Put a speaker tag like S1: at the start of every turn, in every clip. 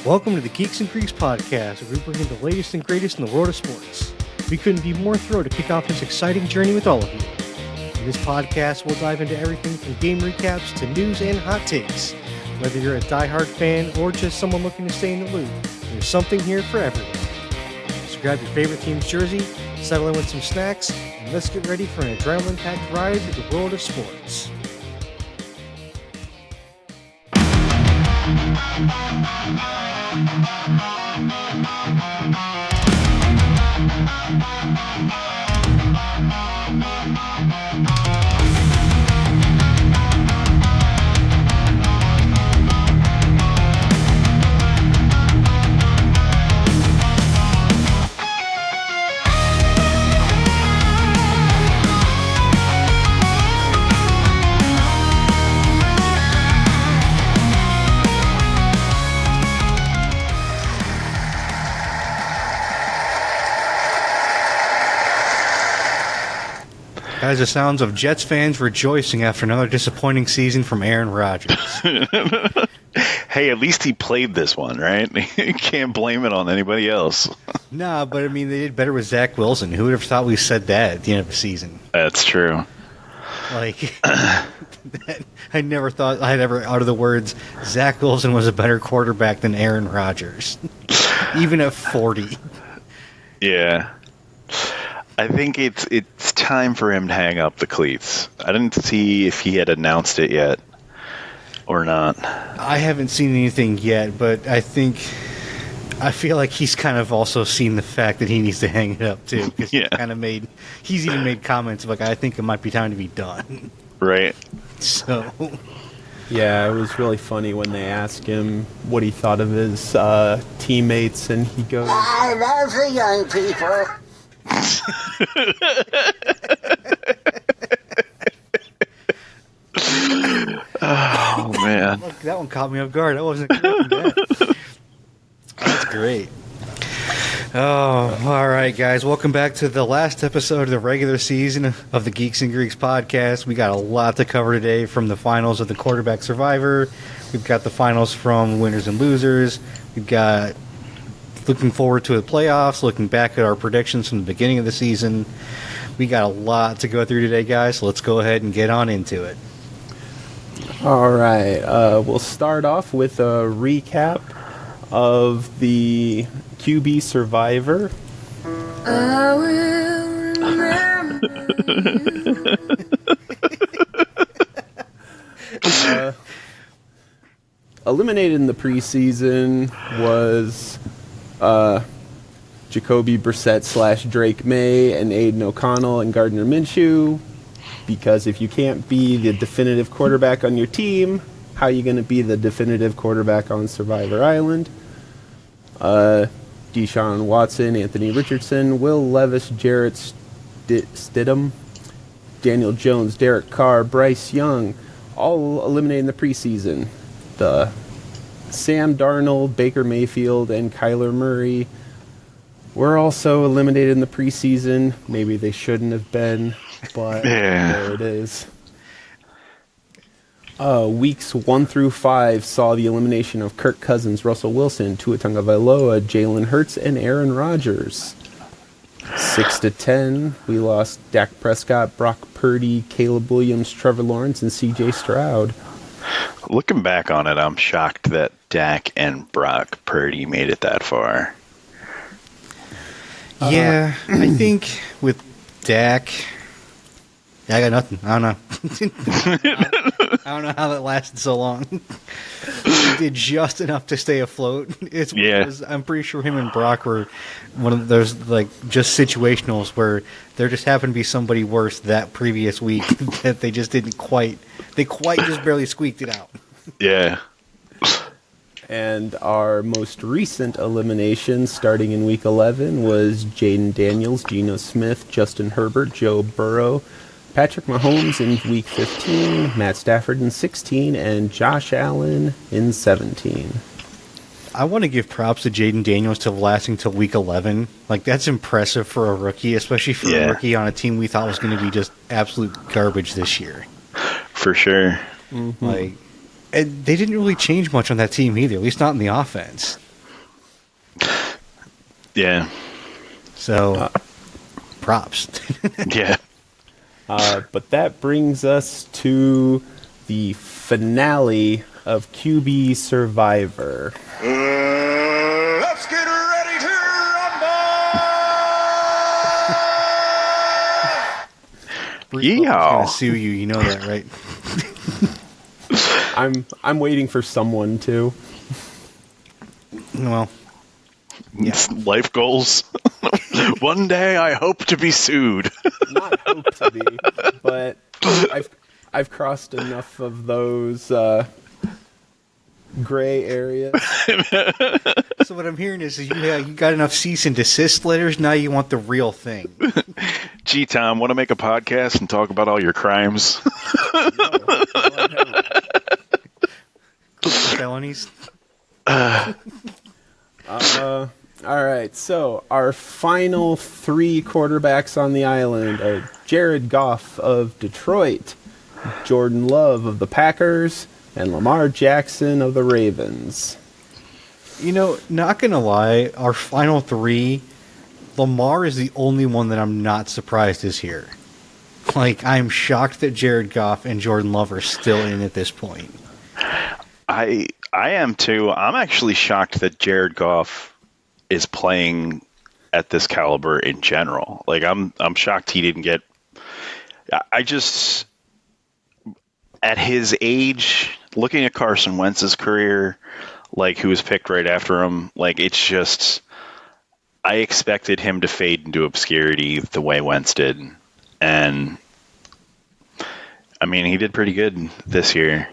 S1: Welcome to the Geeks and Freaks podcast, where we bring you the latest and greatest in the world of sports. We couldn't be more thrilled to kick off this exciting journey with all of you. In this podcast, we'll dive into everything from game recaps to news and hot takes. Whether you're a diehard fan or just someone looking to stay in the loop, there's something here for everyone. So grab your favorite team's jersey, settle in with some snacks, and let's get ready for an adrenaline-packed ride through the world of sports. Guys, the sounds of Jets fans rejoicing after another disappointing season from Aaron Rodgers.
S2: Hey, at least he played this one, right? You can't blame it on anybody else.
S1: Nah, but I mean, they did better with Zach Wilson. Who would have thought we said that at the end of the season?
S2: That's true.
S1: Like, I never thought I'd ever utter the words, Zach Wilson was a better quarterback than Aaron Rodgers. Even at 40.
S2: Yeah. I think it's time for him to hang up the cleats. I didn't see if he had announced it yet or not.
S1: I haven't seen anything yet, but I feel like he's kind of also seen the fact that he needs to hang it up too. Because
S2: Yeah.
S1: he's even made comments like, I think it might be time to be done.
S2: Right.
S1: So.
S3: Yeah, it was really funny when they asked him what he thought of his teammates, and he goes,
S4: I love the young people.
S2: Oh, man.
S1: Look, that one caught me off guard. I wasn't expecting that. That's great. Oh, all right, guys. Welcome back to the last episode of the regular season of the Geeks and Greeks podcast. We got a lot to cover today, from the finals of the Quarterback Survivor. We've got the finals from Winners and Losers. We've got looking forward to the playoffs, looking back at our predictions from the beginning of the season. We got a lot to go through today, guys, so let's go ahead and get on into it.
S3: all right, we'll start off with a recap of the QB Survivor.
S4: I will remember you.
S3: Eliminated in the preseason was Jacoby Brissett / Drake May and Aiden O'Connell and Gardner Minshew. Because if you can't be the definitive quarterback on your team, how are you going to be the definitive quarterback on Survivor Island? Deshaun Watson, Anthony Richardson, Will Levis, Jarrett Stidham, Daniel Jones, Derek Carr, Bryce Young, all eliminated in the preseason. The Sam Darnold, Baker Mayfield, and Kyler Murray were also eliminated in the preseason. Maybe they shouldn't have been, but there it is. Weeks 1 through 5 saw the elimination of Kirk Cousins, Russell Wilson, Tua Tagovailoa, Jalen Hurts, and Aaron Rodgers. 6-10, we lost Dak Prescott, Brock Purdy, Caleb Williams, Trevor Lawrence, and C.J. Stroud.
S2: Looking back on it, I'm shocked that Dak and Brock Purdy made it that far.
S1: Yeah, I think with Dak, I got nothing. I don't know. I don't know how that lasted so long. He did just enough to stay afloat. I'm pretty sure him and Brock were one of those just situationals where there just happened to be somebody worse that previous week that they just didn't quite. They just barely squeaked it out.
S2: Yeah.
S3: And our most recent elimination, starting in Week 11, was Jaden Daniels, Geno Smith, Justin Herbert, Joe Burrow, Patrick Mahomes in Week 15, Matt Stafford in 16, and Josh Allen in 17.
S1: I want to give props to Jaden Daniels to lasting till Week 11. That's impressive for a rookie, especially for a rookie on a team we thought was going to be just absolute garbage this year.
S2: For sure.
S3: Mm-hmm.
S1: And they didn't really change much on that team either, at least not in the offense.
S2: Yeah.
S1: So, props.
S2: Yeah.
S3: But that brings us to the finale of QB Survivor.
S5: Let's get ready to rumble!
S1: Bruce Buffer's
S2: Yeehaw.
S1: gonna sue you. You know that, right?
S3: I'm waiting for someone to.
S1: Well, yeah.
S2: Life goals. One day I hope to be sued.
S3: Not hope to be, but I've crossed enough of those gray areas.
S1: So what I'm hearing is you got enough cease and desist letters. Now you want the real thing.
S2: Gee, Tom, want to make a podcast and talk about all your crimes?
S1: Felonies.
S3: All right, so our final three quarterbacks on the island are Jared Goff of Detroit, Jordan Love of the Packers, and Lamar Jackson of the Ravens.
S1: You know, not gonna lie, our final three, Lamar is the only one that I'm not surprised is here. Like, I'm shocked that Jared Goff and Jordan Love are still in at this point.
S2: I am too. I'm actually shocked that Jared Goff is playing at this caliber in general. Like, I'm shocked he didn't get. I just, at his age, looking at Carson Wentz's career, like, who was picked right after him, like, it's just, I expected him to fade into obscurity the way Wentz did, and I mean, he did pretty good this year.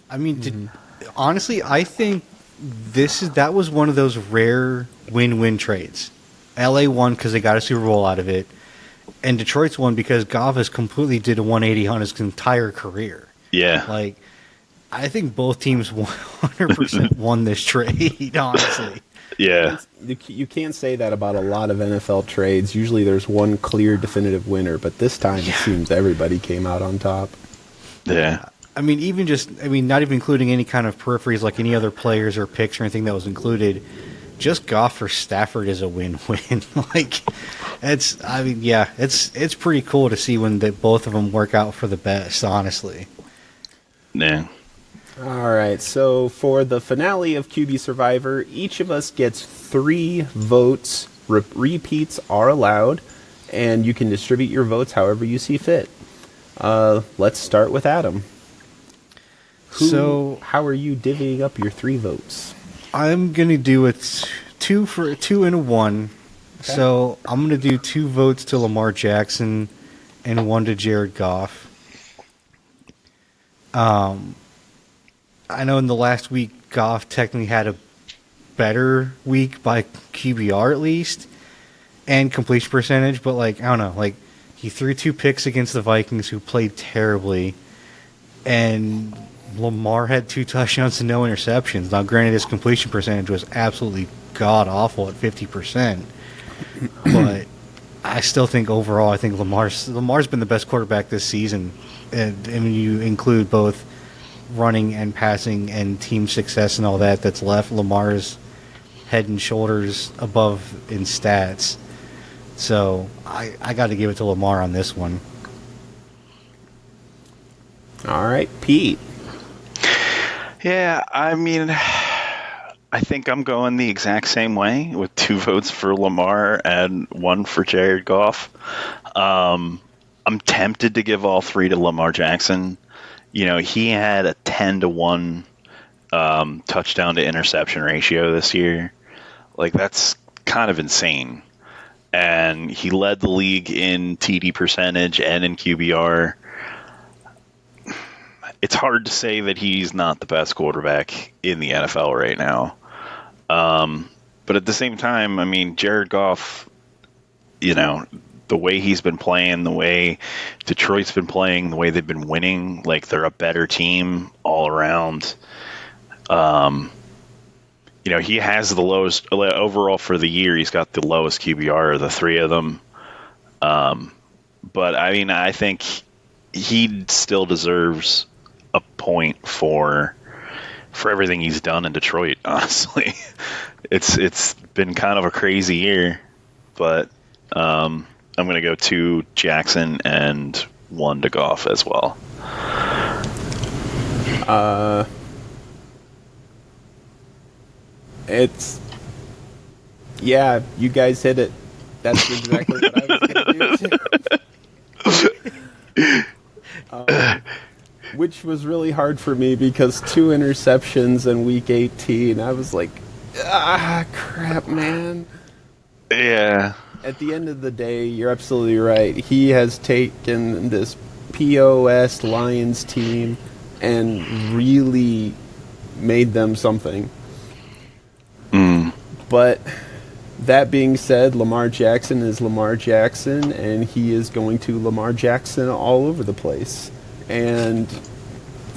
S1: I mean, honestly, I think that was one of those rare win-win trades. LA won because they got a Super Bowl out of it, and Detroit's won because Goff has completely did a 180 on his entire career.
S2: Yeah.
S1: Like, I think both teams 100% won this trade, honestly.
S2: Yeah.
S3: You can't say that about a lot of NFL trades. Usually there's one clear, definitive winner, but this time it seems everybody came out on top.
S2: Yeah.
S1: I mean, not even including any kind of peripheries like any other players or picks or anything that was included. Just Goff for Stafford is a win-win. Like, it's pretty cool to see when both of them work out for the best, honestly.
S2: Yeah.
S3: All right, so for the finale of QB Survivor, each of us gets 3 votes. Repeats are allowed, and you can distribute your votes however you see fit. Let's start with Adam. How are you divvying up your 3 votes?
S1: I'm gonna do it 2 and a 1. Okay. So I'm gonna do 2 votes to Lamar Jackson and 1 to Jared Goff. I know in the last week Goff technically had a better week by QBR at least and completion percentage, but like, I don't know, like, he threw 2 picks against the Vikings who played terribly, and Lamar had 2 touchdowns and no interceptions. Now, granted, his completion percentage was absolutely god-awful at 50%, but I still think overall, I think Lamar's been the best quarterback this season, and when you include both running and passing and team success and all that's left, Lamar's head and shoulders above in stats. So I got to give it to Lamar on this one.
S3: All right, Pete.
S2: Yeah, I mean, I think I'm going the exact same way with 2 votes for Lamar and 1 for Jared Goff. I'm tempted to give all 3 to Lamar Jackson. You know, he had a 10-to-1 touchdown to interception ratio this year. Like, that's kind of insane. And he led the league in TD percentage and in QBR. It's hard to say that he's not the best quarterback in the NFL right now. But at the same time, I mean, Jared Goff, you know, the way he's been playing, the way Detroit's been playing, the way they've been winning, like, they're a better team all around. You know, he has the lowest overall for the year. He's got the lowest QBR of the 3 of them. But I mean, I think he still deserves a point for for everything he's done in Detroit. Honestly, it's been kind of a crazy year, but I'm going to go 2 Jackson and 1 to Goff as well.
S3: It's yeah, you guys hit it. That's exactly what I was going to do too. Which was really hard for me because 2 interceptions in week 18. I was like, crap, man.
S2: Yeah.
S3: At the end of the day, you're absolutely right. He has taken this POS Lions team and really made them something. But that being said, Lamar Jackson is Lamar Jackson, and he is going to Lamar Jackson all over the place. And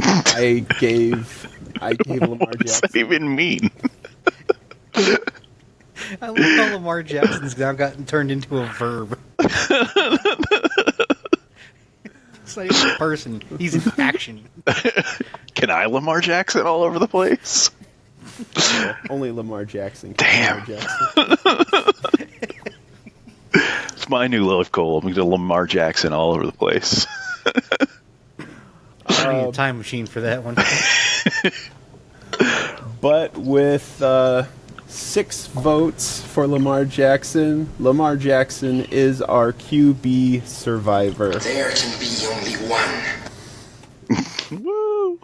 S3: I gave Lamar
S2: What does that
S3: Jackson.
S2: even mean?
S1: I love how Lamar Jackson's now gotten turned into a verb. It's not even a person. He's in action.
S2: Can I Lamar Jackson all over the place?
S3: Only Lamar Jackson.
S2: Damn.
S3: Lamar Jackson.
S2: It's my new life goal. I'm going to Lamar Jackson all over the place.
S1: I need a time machine for that one.
S3: But with 6 votes for Lamar Jackson is our QB survivor.
S4: There can be only one.
S2: Woo!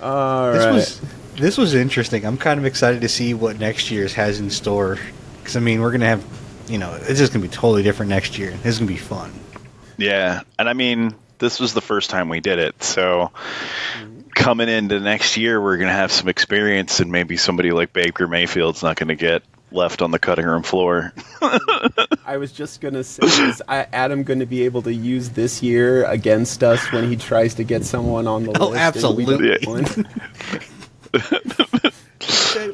S3: All right.
S1: This was interesting. I'm kind of excited to see what next year's has in store. Because, I mean, we're going to have, it's just going to be totally different next year. This is going to be fun.
S2: Yeah, and I mean, this was the first time we did it, so coming into next year, we're going to have some experience, and maybe somebody like Baker Mayfield's not going to get left on the cutting room floor.
S3: I was just going to say, is Adam going to be able to use this year against us when he tries to get someone on the list?
S1: Absolutely.
S2: Yeah.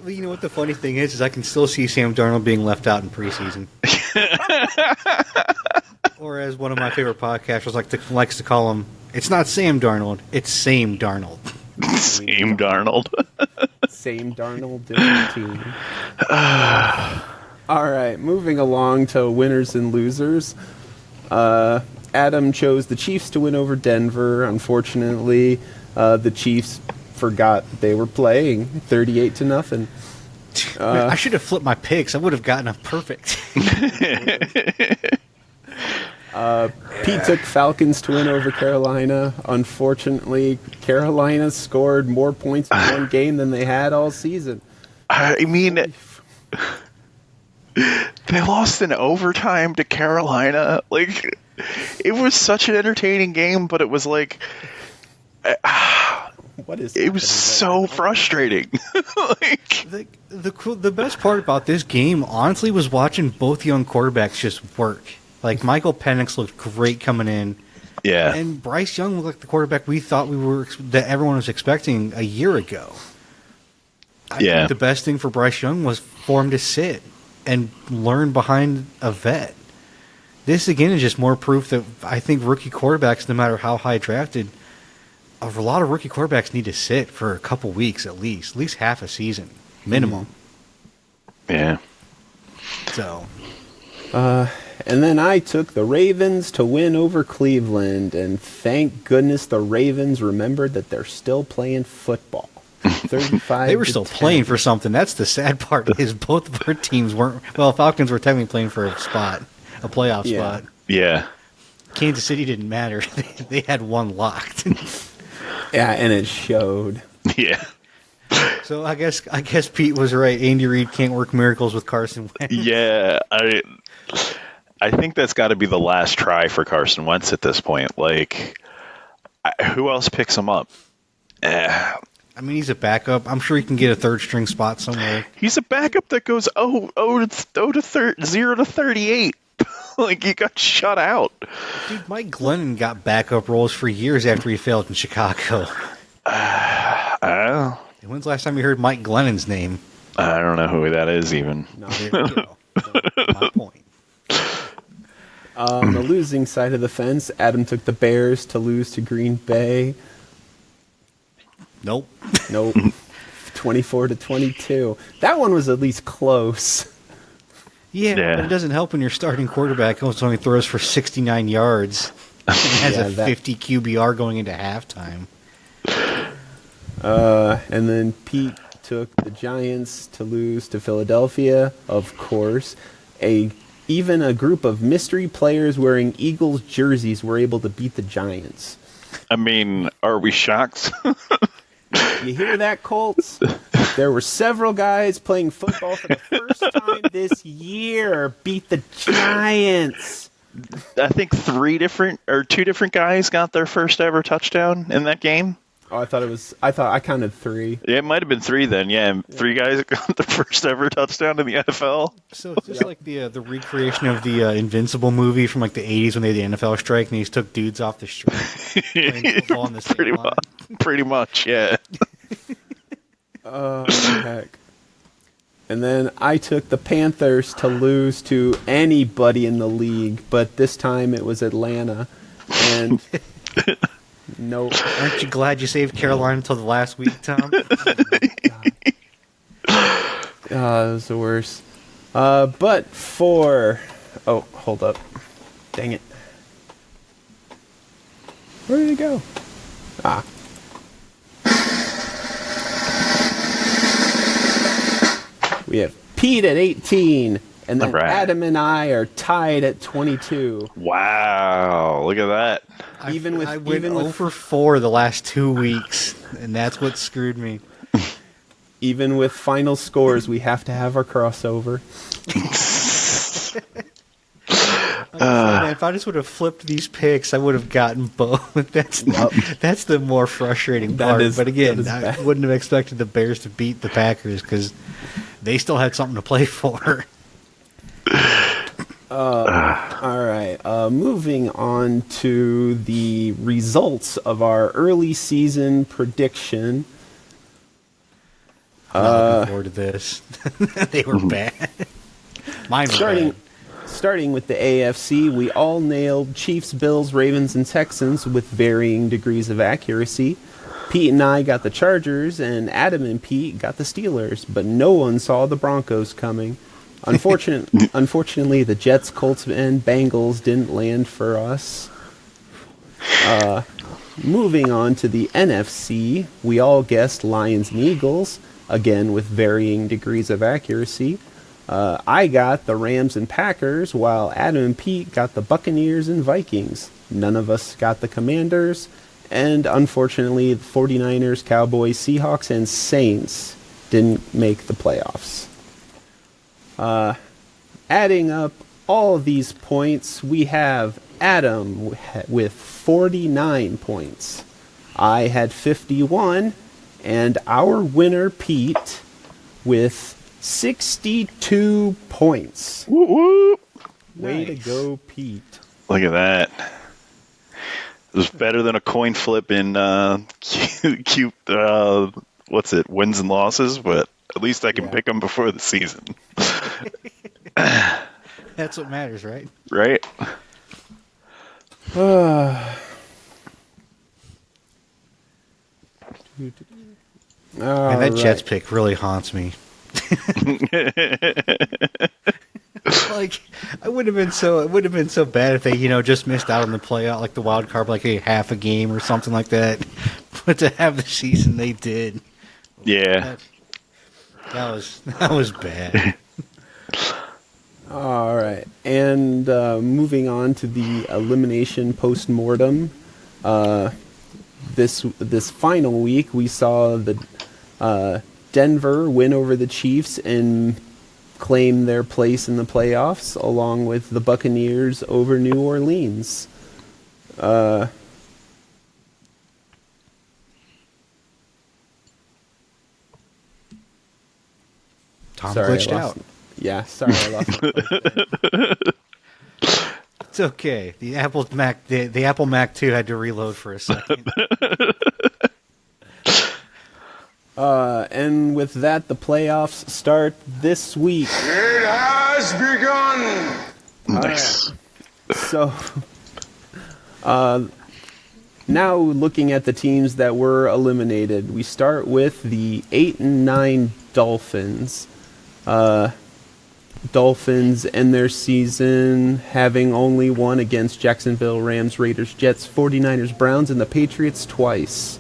S1: You know what the funny thing is I can still see Sam Darnold being left out in preseason. Or as one of my favorite podcasters likes to call him, it's not Sam Darnold, it's Same Darnold.
S2: Same Darnold.
S3: Same Darnold, different team. All right, moving along to winners and losers. Adam chose the Chiefs to win over Denver. Unfortunately, the Chiefs forgot they were playing 38-0.
S1: I should have flipped my picks. I would have gotten a perfect.
S3: Pete took Falcons to win over Carolina. Unfortunately, Carolina scored more points in one game than they had all season.
S2: I mean, they lost in overtime to Carolina. Like, it was such an entertaining game, but it was like,
S3: What is
S2: it was
S3: happening right
S2: so frustrating. Like,
S1: The best part about this game, honestly, was watching both young quarterbacks just work. Like, Michael Penix looked great coming in.
S2: yeah,
S1: And Bryce Young looked like the quarterback we thought that everyone was expecting a year ago. I think the best thing for Bryce Young was for him to sit and learn behind a vet. This, again, is just more proof that I think rookie quarterbacks, no matter how high drafted, a lot of rookie quarterbacks need to sit for a couple weeks at least half a season, minimum.
S2: yeah.
S1: So,
S3: And then I took the Ravens to win over Cleveland, and thank goodness the Ravens remembered that they're still playing football. 35.
S1: they were still playing for something. That's the sad part is both of our teams weren't. Well, Falcons were technically playing for a playoff spot.
S2: Yeah.
S1: Kansas City didn't matter. They had one locked.
S3: Yeah, and it showed.
S2: Yeah.
S1: So I guess Pete was right. Andy Reid can't work miracles with Carson Wentz.
S2: Yeah. I think that's got to be the last try for Carson Wentz at this point. Like, who else picks him up?
S1: I mean, he's a backup. I'm sure he can get a third string spot somewhere.
S2: He's a backup that goes 0 to 0 to 38. Like, he got shut out.
S1: Dude, Mike Glennon got backup roles for years after he failed in Chicago. When's the last time you heard Mike Glennon's name?
S2: I don't know who that is even.
S3: No,
S1: There you go. So, my point.
S3: On the losing side of the fence, Adam took the Bears to lose to Green Bay.
S1: Nope.
S3: Nope. 24-22. That one was at least close.
S1: Yeah,
S2: Yeah.
S1: but it doesn't help when your starting quarterback only throws for 69 yards and has
S3: Yeah,
S1: a
S3: that-
S1: 50 QBR going into halftime.
S3: And then Pete took the Giants to lose to Philadelphia, of course. Even a group of mystery players wearing Eagles jerseys were able to beat the Giants.
S2: I mean, are we shocked?
S3: You hear that, Colts? There were several guys playing football for the first time this year beat the Giants.
S2: I think two different guys got their first ever touchdown in that game.
S3: Oh, I counted 3.
S2: Yeah, it might have been 3 then. Yeah, and 3 guys got their first ever touchdown in the NFL.
S1: So it's just like the recreation of the Invincible movie from like the 80s when they had the NFL strike and they just took dudes off the street playing football on the same line.
S2: Pretty much, yeah.
S3: Oh, heck. And then I took the Panthers to lose to anybody in the league, but this time it was Atlanta. And no.
S1: Aren't you glad you saved Carolina until the last week, Tom?
S3: That was the worst. But for... Oh, hold up. Dang it. Where did it go? Ah. We have Pete at 18, and then
S2: All right.
S3: Adam and I are tied at 22.
S2: Wow, look at that.
S1: I went
S3: even with
S1: 0 for 4 the last 2 weeks, and that's what screwed me.
S3: Even with final scores, we have to have our crossover.
S1: Man, if I just would have flipped these picks, I would have gotten both. That's the more frustrating
S3: That
S1: part.
S3: is-
S1: but again,
S3: that is
S1: I
S3: bad.
S1: wouldn't have expected the Bears to beat the Packers because they still had something to play for.
S3: All right. Moving on to the results of our early season prediction.
S1: I'm not looking forward to this. They were bad. Mine was bad.
S3: Starting with the AFC, we all nailed Chiefs, Bills, Ravens, and Texans with varying degrees of accuracy. Pete and I got the Chargers, and Adam and Pete got the Steelers, but no one saw the Broncos coming. Unfortunately, the Jets, Colts, and Bengals didn't land for us. Moving on to the NFC, we all guessed Lions and Eagles, again with varying degrees of accuracy. I got the Rams and Packers, while Adam and Pete got the Buccaneers and Vikings. None of us got the Commanders, and unfortunately, the 49ers, Cowboys, Seahawks, and Saints didn't make the playoffs. Adding up all of these points, we have Adam with 49 points. I had 51, and our winner, Pete, with 62 points.
S2: Whoop, whoop.
S3: Way
S1: Nice.
S3: to go, Pete.
S2: Look at that. It was better than a coin flip in cute, wins and losses, but at least I can
S3: Yeah.
S2: pick them before the season.
S1: That's what matters, right?
S2: Right?
S1: And that Jets pick really haunts me. Like, it would have been so bad if they, just missed out on the playout, like the wild card, like a half a game or something like that. But to have the season they did,
S2: Yeah.
S3: Uh,
S1: that was bad.
S3: All right, and moving on to the elimination post-mortem. This final week, we saw the Denver win over the Chiefs and claim their place in the playoffs, along with the Buccaneers over New Orleans.
S1: Tom
S3: Sorry, I
S1: glitched
S3: lost-
S1: out.
S3: Yeah, sorry, I lost my place.
S1: It's okay. The Apple Mac 2 had to reload for a second.
S3: And with that, the playoffs start this week.
S5: It has begun.
S2: Nice.
S3: So, now looking at the teams that were eliminated, we start with the 8-9 Dolphins. Dolphins end their season having only won against Jacksonville, Rams, Raiders, Jets, 49ers, Browns, and the Patriots twice.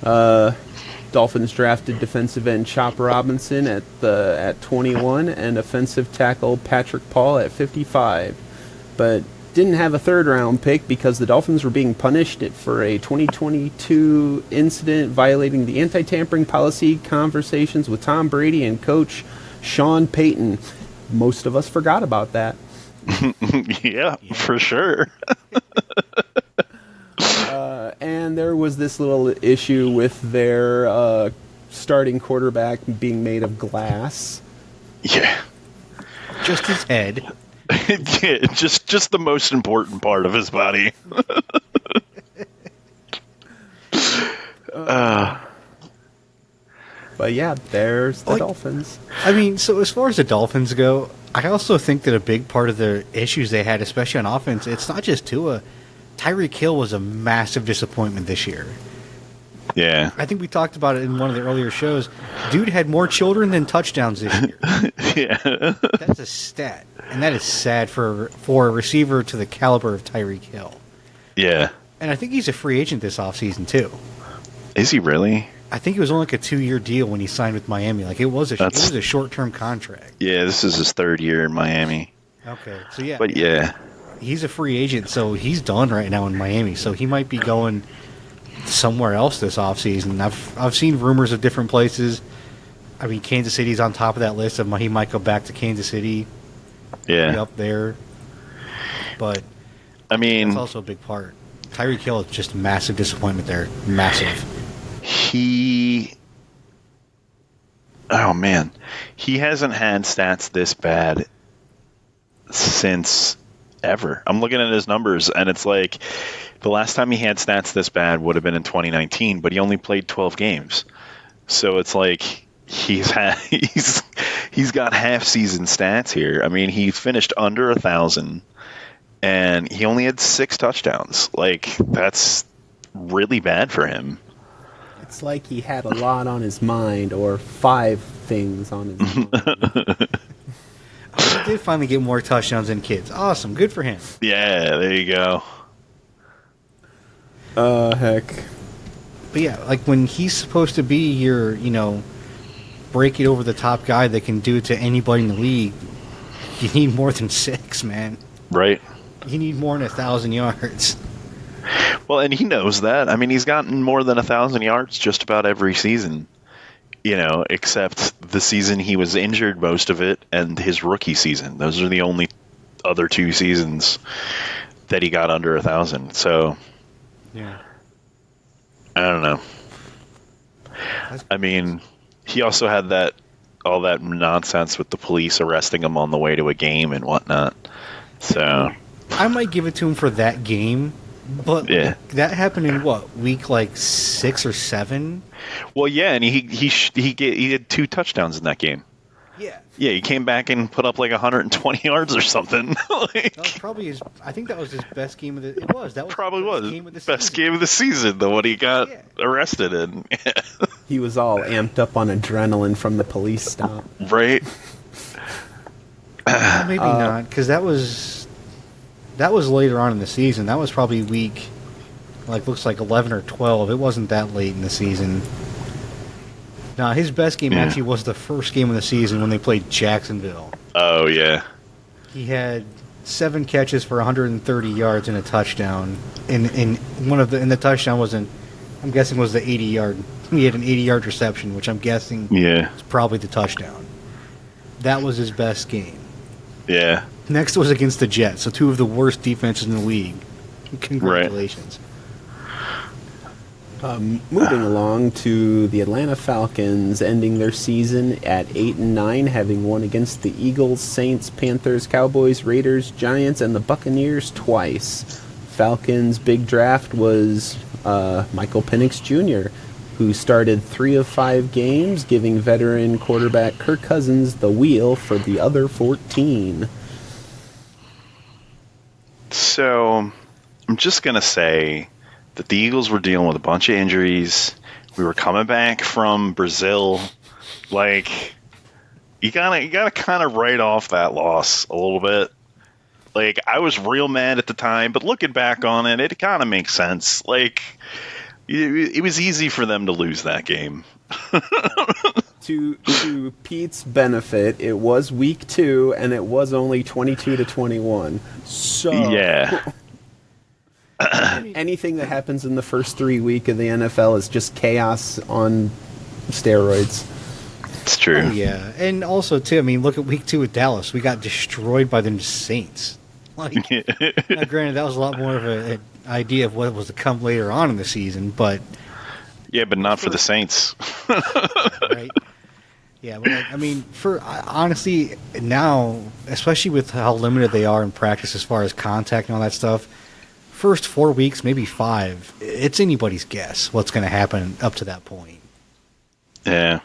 S3: Dolphins drafted defensive end Chop Robinson at 21 and offensive tackle Patrick Paul at 55, but didn't have a third-round pick because the Dolphins were being punished for a 2022 incident violating the anti-tampering policy conversations with Tom Brady and coach Sean Payton. Most of us forgot about that.
S2: Yeah, for sure.
S3: And there was this little issue with their starting quarterback being made of glass.
S2: Yeah.
S1: Just his head.
S2: Yeah, just the most important part of his body.
S3: But yeah, there's the Dolphins.
S1: I mean, so as far as the Dolphins go, I also think that a big part of the issues they had, especially on offense, it's not just Tua. Tyreek Hill was a massive disappointment this year.
S2: Yeah.
S1: I think we talked about it in one of the earlier shows. Dude had more children than touchdowns this year.
S2: Yeah.
S1: That's a stat. And that is sad for a receiver to the caliber of Tyreek Hill.
S2: Yeah.
S1: And I think he's a free agent this offseason, too.
S2: Is he really?
S1: I think it was only like a 2-year deal when he signed with Miami. Like, it was a short-term contract.
S2: Yeah, this is his third year in Miami.
S1: Okay, so yeah.
S2: But yeah.
S1: He's a free agent, so he's done right now in Miami. So he might be going somewhere else this offseason. I've seen rumors of different places. I mean, Kansas City's on top of that list of he might go back to Kansas City.
S2: Yeah.
S1: Be up there. But
S2: I mean,
S1: that's also a big part. Tyreek Hill is just a massive disappointment there. Massive.
S2: Oh man, he hasn't had stats this bad since ever. I'm looking at his numbers, and it's like the last time he had stats this bad would have been in 2019, but he only played 12 games. So it's like he's got half season stats here. I mean, he finished under 1,000, and he only had 6 touchdowns. Like, that's really bad for him.
S3: It's like he had a lot on his mind, or 5 things on his mind.
S1: He did finally get more touchdowns than kids. Awesome. Good for him.
S2: Yeah, there you go.
S3: Heck.
S1: But yeah, like when he's supposed to be your, break it over the top guy that can do it to anybody in the league, you need more than 6, man.
S2: Right.
S1: You need more than 1,000 yards.
S2: Well, and he knows that. I mean, he's gotten more than 1,000 yards just about every season, except the season he was injured most of it and his rookie season. Those are the only other 2 seasons that he got under 1,000. So,
S1: yeah.
S2: I don't know. I mean, he also had all that nonsense with the police arresting him on the way to a game and whatnot. So
S1: I might give it to him for that game, but
S2: yeah.
S1: That happened in week 6 or 7?
S2: Well, yeah, and he had 2 touchdowns in that game.
S1: Yeah.
S2: Yeah, he came back and put up 120 yards or something.
S1: That was probably I think that was his best game of the. It was. That was
S2: probably
S1: the
S2: was
S1: game of the
S2: best
S1: season.
S2: game of the season. The one he got arrested in.
S3: He was all amped up on adrenaline from the police stop.
S2: Right.
S1: Maybe not, because that was later on in the season. That was probably week, looks like 11 or 12. It wasn't that late in the season. No, his best game actually was the first game of the season when they played Jacksonville.
S2: Oh yeah.
S1: He had 7 catches for 130 yards and a touchdown. And the touchdown I'm guessing was the 80-yard. He had an 80-yard reception, which I'm guessing is probably the touchdown. That was his best game.
S2: Yeah.
S1: Next was against the Jets, so 2 of the worst defenses in the league. Congratulations.
S3: Moving along to the Atlanta Falcons, ending their season at 8-9, having won against the Eagles, Saints, Panthers, Cowboys, Raiders, Giants, and the Buccaneers twice. Falcons' big draft was Michael Penix Jr., who started 3 of 5 games, giving veteran quarterback Kirk Cousins the wheel for the other 14.
S2: So I'm just gonna say that the Eagles were dealing with a bunch of injuries. We were coming back from Brazil. Like, you gotta kind of write off that loss a little bit. Like, I was real mad at the time, but looking back on it, it kind of makes sense. Like, it was easy for them to lose that game.
S3: To Pete's benefit, it was week 2, and it was only 22-21. So
S2: Yeah.
S3: anything that happens in the first 3 weeks of the NFL is just chaos on steroids.
S2: It's true.
S1: Oh, yeah. And also, too, I mean, look at week 2 with Dallas. We got destroyed by the Saints. Like, now, granted, that was a lot more of an idea of what was to come later on in the season, but...
S2: Yeah, but not for the Saints.
S1: Right? Yeah, but like, I mean, honestly, now, especially with how limited they are in practice as far as contact and all that stuff, first 4 weeks, maybe 5, it's anybody's guess what's going to happen up to that point.
S2: Yeah.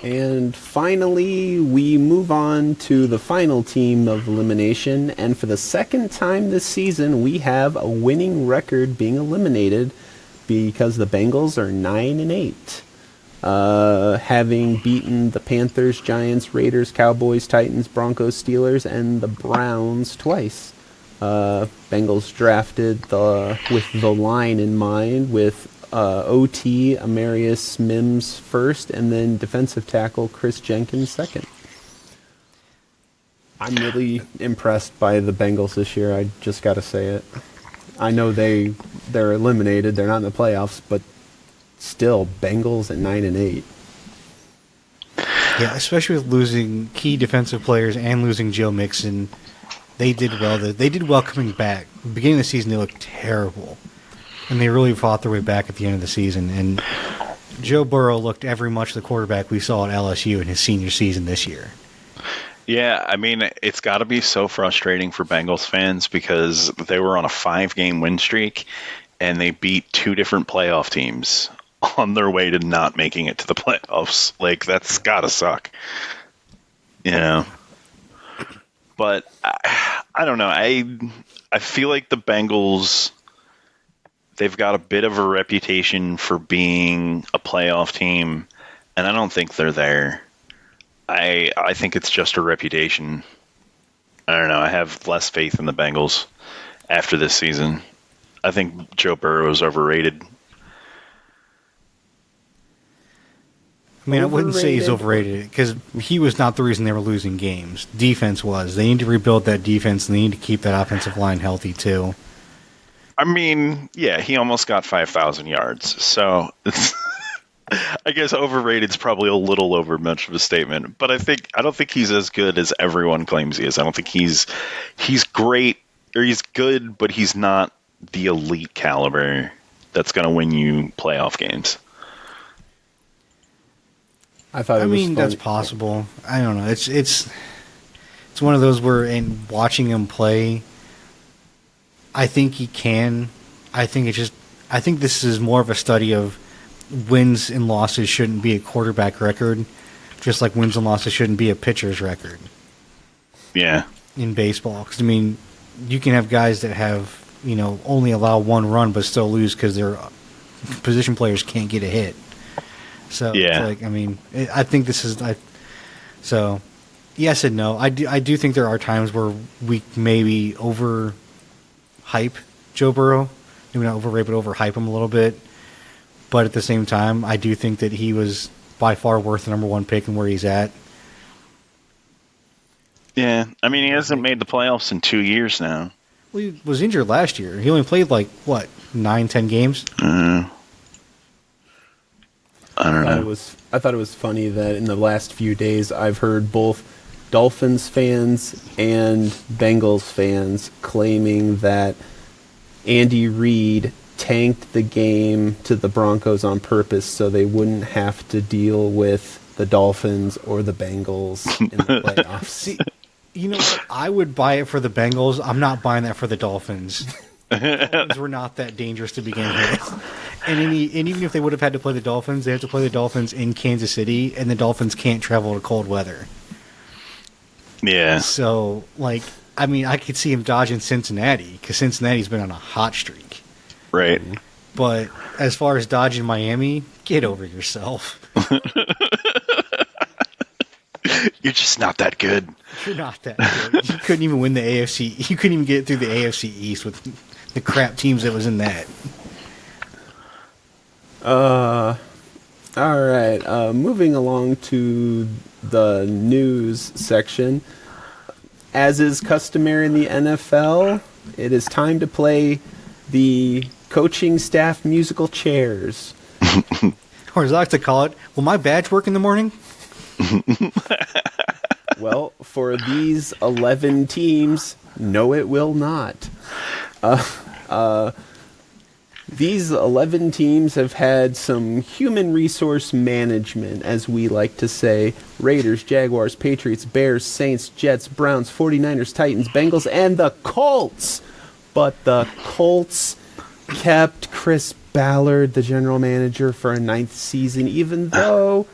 S3: And finally, we move on to the final team of elimination, and for the second time this season, we have a winning record being eliminated because the Bengals are 9-8. Having beaten the Panthers, Giants, Raiders, Cowboys, Titans, Broncos, Steelers, and the Browns twice. Bengals drafted with the line in mind, with OT Amarius Mims first, and then defensive tackle Chris Jenkins second. I'm really impressed by the Bengals this year. I just got to say it. I know they're eliminated; they're not in the playoffs, but still, Bengals at 9-8.
S1: Yeah, especially with losing key defensive players and losing Joe Mixon, they did well. They did well coming back. At the beginning of the season, they looked terrible, and they really fought their way back at the end of the season. And Joe Burrow looked every much the quarterback we saw at LSU in his senior season this year.
S2: Yeah, I mean, it's got to be so frustrating for Bengals fans because they were on a 5-game win streak, and they beat 2 different playoff teams on their way to not making it to the playoffs. Like, that's got to suck. You know? But I don't know. I feel like the Bengals, they've got a bit of a reputation for being a playoff team, and I don't think they're there. I think it's just a reputation. I don't know. I have less faith in the Bengals after this season. I think Joe Burrow is overrated.
S1: I mean, I wouldn't say he's overrated because he was not the reason they were losing games. Defense was. They need to rebuild that defense, and they need to keep that offensive line healthy, too.
S2: I mean, yeah, he almost got 5,000 yards. So I guess overrated is probably a little over much of a statement. But I don't think he's as good as everyone claims he is. I don't think he's great, or he's good, but he's not the elite caliber that's going to win you playoff games.
S3: I
S1: mean, that's possible. I don't know. It's one of those where, in watching him play, I think he can. I think this is more of a study of wins and losses shouldn't be a quarterback record, just like wins and losses shouldn't be a pitcher's record.
S2: Yeah.
S1: In baseball, because I mean, you can have guys that have only allow 1 run but still lose because their position players can't get a hit. So
S2: yeah.
S1: It's like, I mean, I think this is so. Yes and no. I do think there are times where we maybe overhype Joe Burrow. Maybe not overrate, but overhype him a little bit. But at the same time, I do think that he was by far worth the number 1 pick and where he's at.
S2: Yeah, I mean, he hasn't made the playoffs in 2 years now.
S1: Well, he was injured last year. He only played 9-10 games.
S2: I don't know.
S3: I thought it was funny that in the last few days I've heard both Dolphins fans and Bengals fans claiming that Andy Reid tanked the game to the Broncos on purpose so they wouldn't have to deal with the Dolphins or the Bengals in the playoffs.
S1: See, you know what? I would buy it for the Bengals. I'm not buying that for the Dolphins. The Dolphins were not that dangerous to begin with. And even if they would have had to play the Dolphins, they have to play the Dolphins in Kansas City, and the Dolphins can't travel to cold weather.
S2: Yeah.
S1: So, I mean, I could see him dodging Cincinnati because Cincinnati's been on a hot streak.
S2: Right.
S1: But as far as dodging Miami, get over yourself.
S2: You're just not that good.
S1: You're not that good. You couldn't even win the AFC. You couldn't even get through the AFC East with the crap teams that was in that.
S3: All right. Moving along to the news section. As is customary in the NFL, it is time to play the coaching staff musical chairs.
S1: Or as I like to call it, will my badge work in the morning?
S3: Well, for these 11 teams, no, it will not. These 11 teams have had some human resource management, as we like to say. Raiders, Jaguars, Patriots, Bears, Saints, Jets, Browns, 49ers, Titans, Bengals, and the Colts. But the Colts kept Chris Ballard, the general manager, for a 9th season, even though,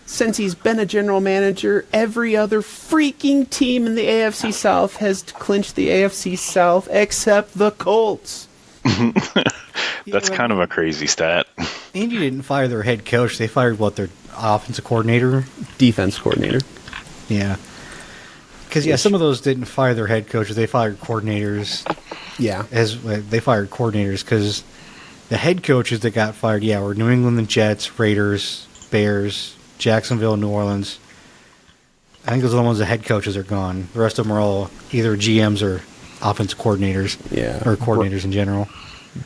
S3: since he's been a general manager, every other freaking team in the AFC South has clinched the AFC South except the Colts.
S2: That's kind of a crazy stat.
S1: Indy didn't fire their head coach. They fired, their offensive coordinator?
S3: Defense coordinator.
S1: Yeah. Because, some of those didn't fire their head coaches. They fired coordinators.
S3: Yeah.
S1: They fired coordinators because the head coaches that got fired, were New England and Jets, Raiders, Bears, Jacksonville, New Orleans. I think those are the ones the head coaches are gone. The rest of them are all either GMs or offensive coordinators.
S3: Yeah.
S1: Or coordinators in general.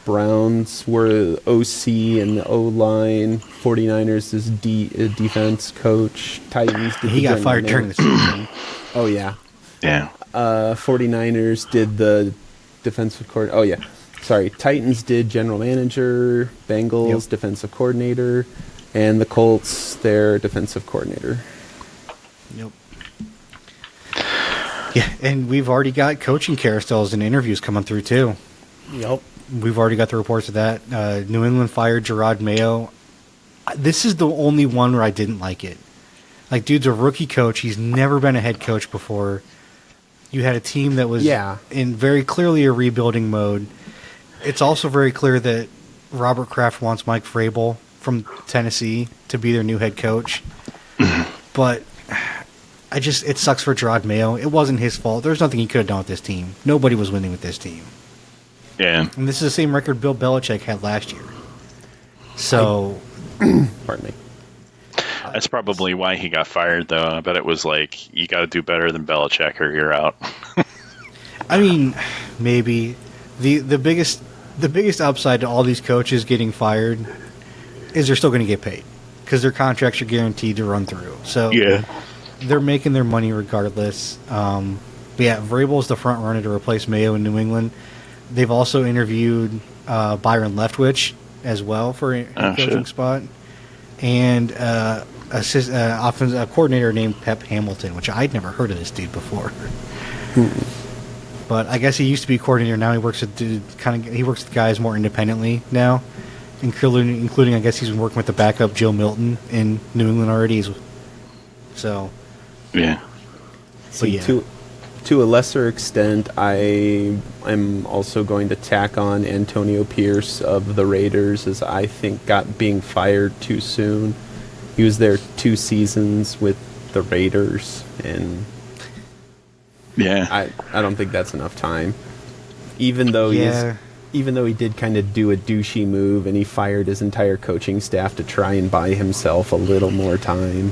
S3: Browns were OC and the O-line. 49ers is defense coach. Titans did
S1: He got fired during the season.
S3: Oh, yeah.
S2: Yeah.
S3: 49ers did the defensive coordinator. Oh, yeah. Sorry. Titans did general manager. Bengals, defensive coordinator. And the Colts, their defensive coordinator.
S1: Yep. Yeah, and we've already got coaching carousels and interviews coming through, too.
S3: Yep.
S1: We've already got the reports of that. New England fired Gerard Mayo. This is the only one where I didn't like it. Like, dude's a rookie coach. He's never been a head coach before. You had a team that was in very clearly a rebuilding mode. It's also very clear that Robert Kraft wants Mike Vrabel from Tennessee to be their new head coach. But it sucks for Gerard Mayo. It wasn't his fault. There's nothing he could have done with this team. Nobody was winning with this team.
S2: Yeah.
S1: And this is the same record Bill Belichick had last year. So,
S3: pardon me.
S2: That's probably why he got fired, though. I bet it was like, you got to do better than Belichick or you're out.
S1: I mean, maybe the biggest upside to all these coaches getting fired is they're still going to get paid because their contracts are guaranteed to run through. So they're making their money regardless. But yeah, Vrabel's the front runner to replace Mayo in New England. They've also interviewed Byron Leftwich as well for a coaching spot, and offensive coordinator named Pep Hamilton, which I'd never heard of this dude before. But I guess he used to be a coordinator. Now he works with guys more independently now, including I guess he's been working with the backup Joe Milton in New England already. So
S2: yeah.
S1: But yeah.
S3: To a lesser extent, I am also going to tack on Antonio Pierce of the Raiders, as I think got being fired too soon. He was there 2 seasons with the Raiders, and I don't think that's enough time. Even though he did kind of do a douchey move, and he fired his entire coaching staff to try and buy himself a little more time.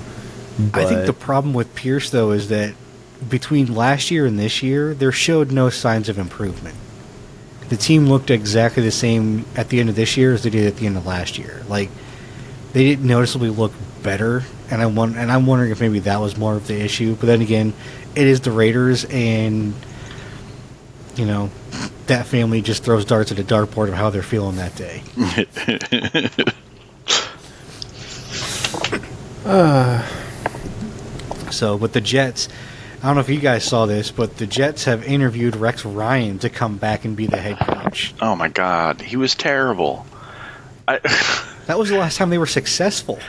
S1: I think the problem with Pierce, though, is that between last year and this year, there showed no signs of improvement. The team looked exactly the same at the end of this year as they did at the end of last year. Like, they didn't noticeably look better, and I'm wondering if maybe that was more of the issue. But then again, it is the Raiders, and that family just throws darts at a dartboard of how they're feeling that day. So, with the Jets, I don't know if you guys saw this, but the Jets have interviewed Rex Ryan to come back and be the head coach.
S2: Oh my God, he was terrible.
S1: That was the last time they were successful.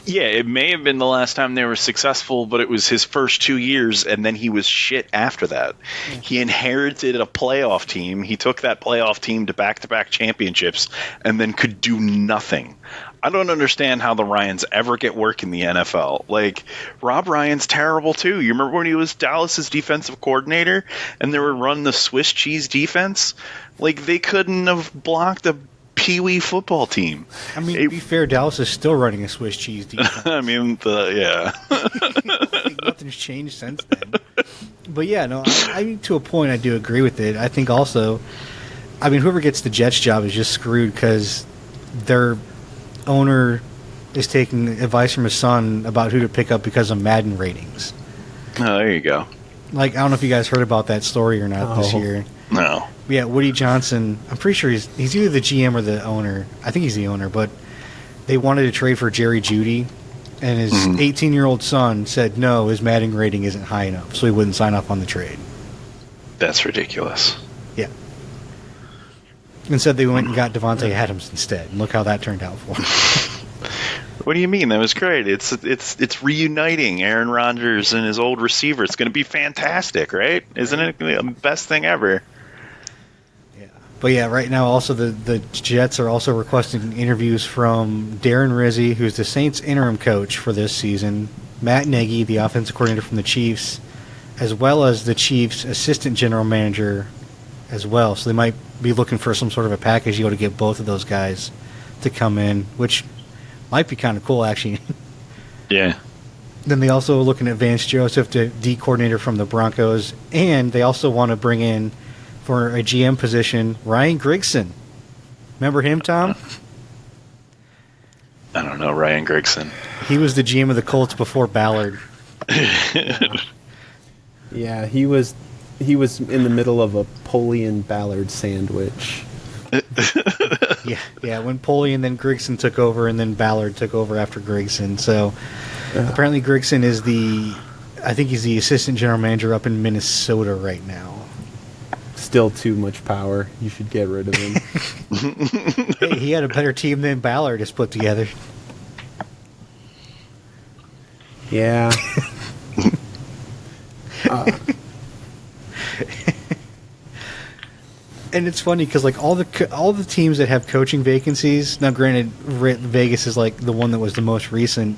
S2: Yeah, it may have been the last time they were successful, but it was his first 2 years, and then he was shit after that. Yeah. He inherited a playoff team. He took that playoff team to back-to-back championships, and then could do nothing. I don't understand how the Ryans ever get work in the NFL. Like, Rob Ryan's terrible, too. You remember when he was Dallas's defensive coordinator, and they were running the Swiss cheese defense? Like, they couldn't have blocked a Pee-wee football team.
S1: I mean, to be fair, Dallas is still running a Swiss cheese defense.
S2: I mean,
S1: nothing's changed since then. But yeah, no, I mean, to a point, I do agree with it. I think also, I mean, whoever gets the Jets job is just screwed because their owner is taking advice from his son about who to pick up because of Madden ratings.
S2: Oh, there you go.
S1: Like, I don't know if you guys heard about that story or not this year.
S2: No.
S1: Yeah, Woody Johnson, I'm pretty sure he's either the GM or the owner. I think he's the owner, but they wanted to trade for Jerry Jeudy, and his 18-year-old son said no, his Madden rating isn't high enough, so he wouldn't sign up on the trade.
S2: That's ridiculous.
S1: Yeah. Instead, they went and got Devontae Adams instead, and look how that turned out for him.
S2: What do you mean? That was great. It's reuniting Aaron Rodgers and his old receiver. It's going to be fantastic, right? Isn't it the best thing ever?
S1: But yeah, right now also the Jets are also requesting interviews from Darren Rizzi, who's the Saints interim coach for this season, Matt Nagy, the offensive coordinator from the Chiefs, as well as the Chiefs' assistant general manager as well. So they might be looking for some sort of a package deal to get both of those guys to come in, which might be kind of cool, actually.
S2: Yeah.
S1: Then they also are looking at Vance Joseph, the D coordinator from the Broncos, and they also want to bring in, for a GM position, Ryan Grigson. Remember him, Tom?
S2: I don't know, Ryan Grigson.
S1: He was the GM of the Colts before Ballard.
S3: Yeah, he was in the middle of a Polian Ballard sandwich.
S1: Yeah. When Polian, then Grigson took over, and then Ballard took over after Grigson. So apparently Grigson is I think he's the assistant general manager up in Minnesota right now.
S3: Still too much power. You should get rid of him.
S1: Hey, he had a better team than Ballard has put together.
S3: Yeah.
S1: And it's funny because like all the teams that have coaching vacancies. Now, granted, Vegas is like the one that was the most recent,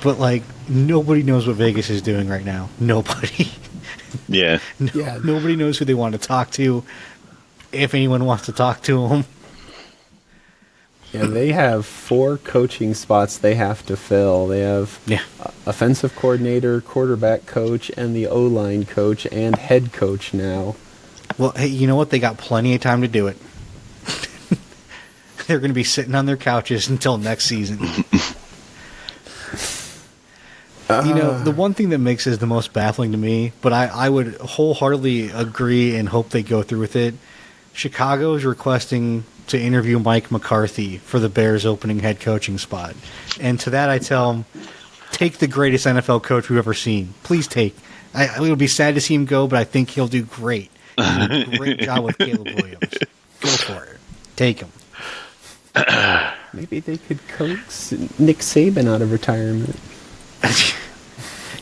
S1: but like nobody knows what Vegas is doing right now. Nobody.
S2: Yeah.
S1: Nobody knows who they want to talk to, if anyone wants to talk to them.
S3: Yeah, they have 4 coaching spots they have to fill. They have offensive coordinator, quarterback coach, and the O-line coach, and head coach now.
S1: Well, hey, you know what? They got plenty of time to do it. They're going to be sitting on their couches until next season. You know, the one thing that makes it the most baffling to me, but I would wholeheartedly agree and hope they go through with it, Chicago is requesting to interview Mike McCarthy for the Bears' opening head coaching spot. And to that I tell them, take the greatest NFL coach we've ever seen. Please take. It would be sad to see him go, but I think he'll do great. He'll do a great job with Caleb Williams. Go for it. Take him.
S3: Maybe they could coax Nick Saban out of retirement.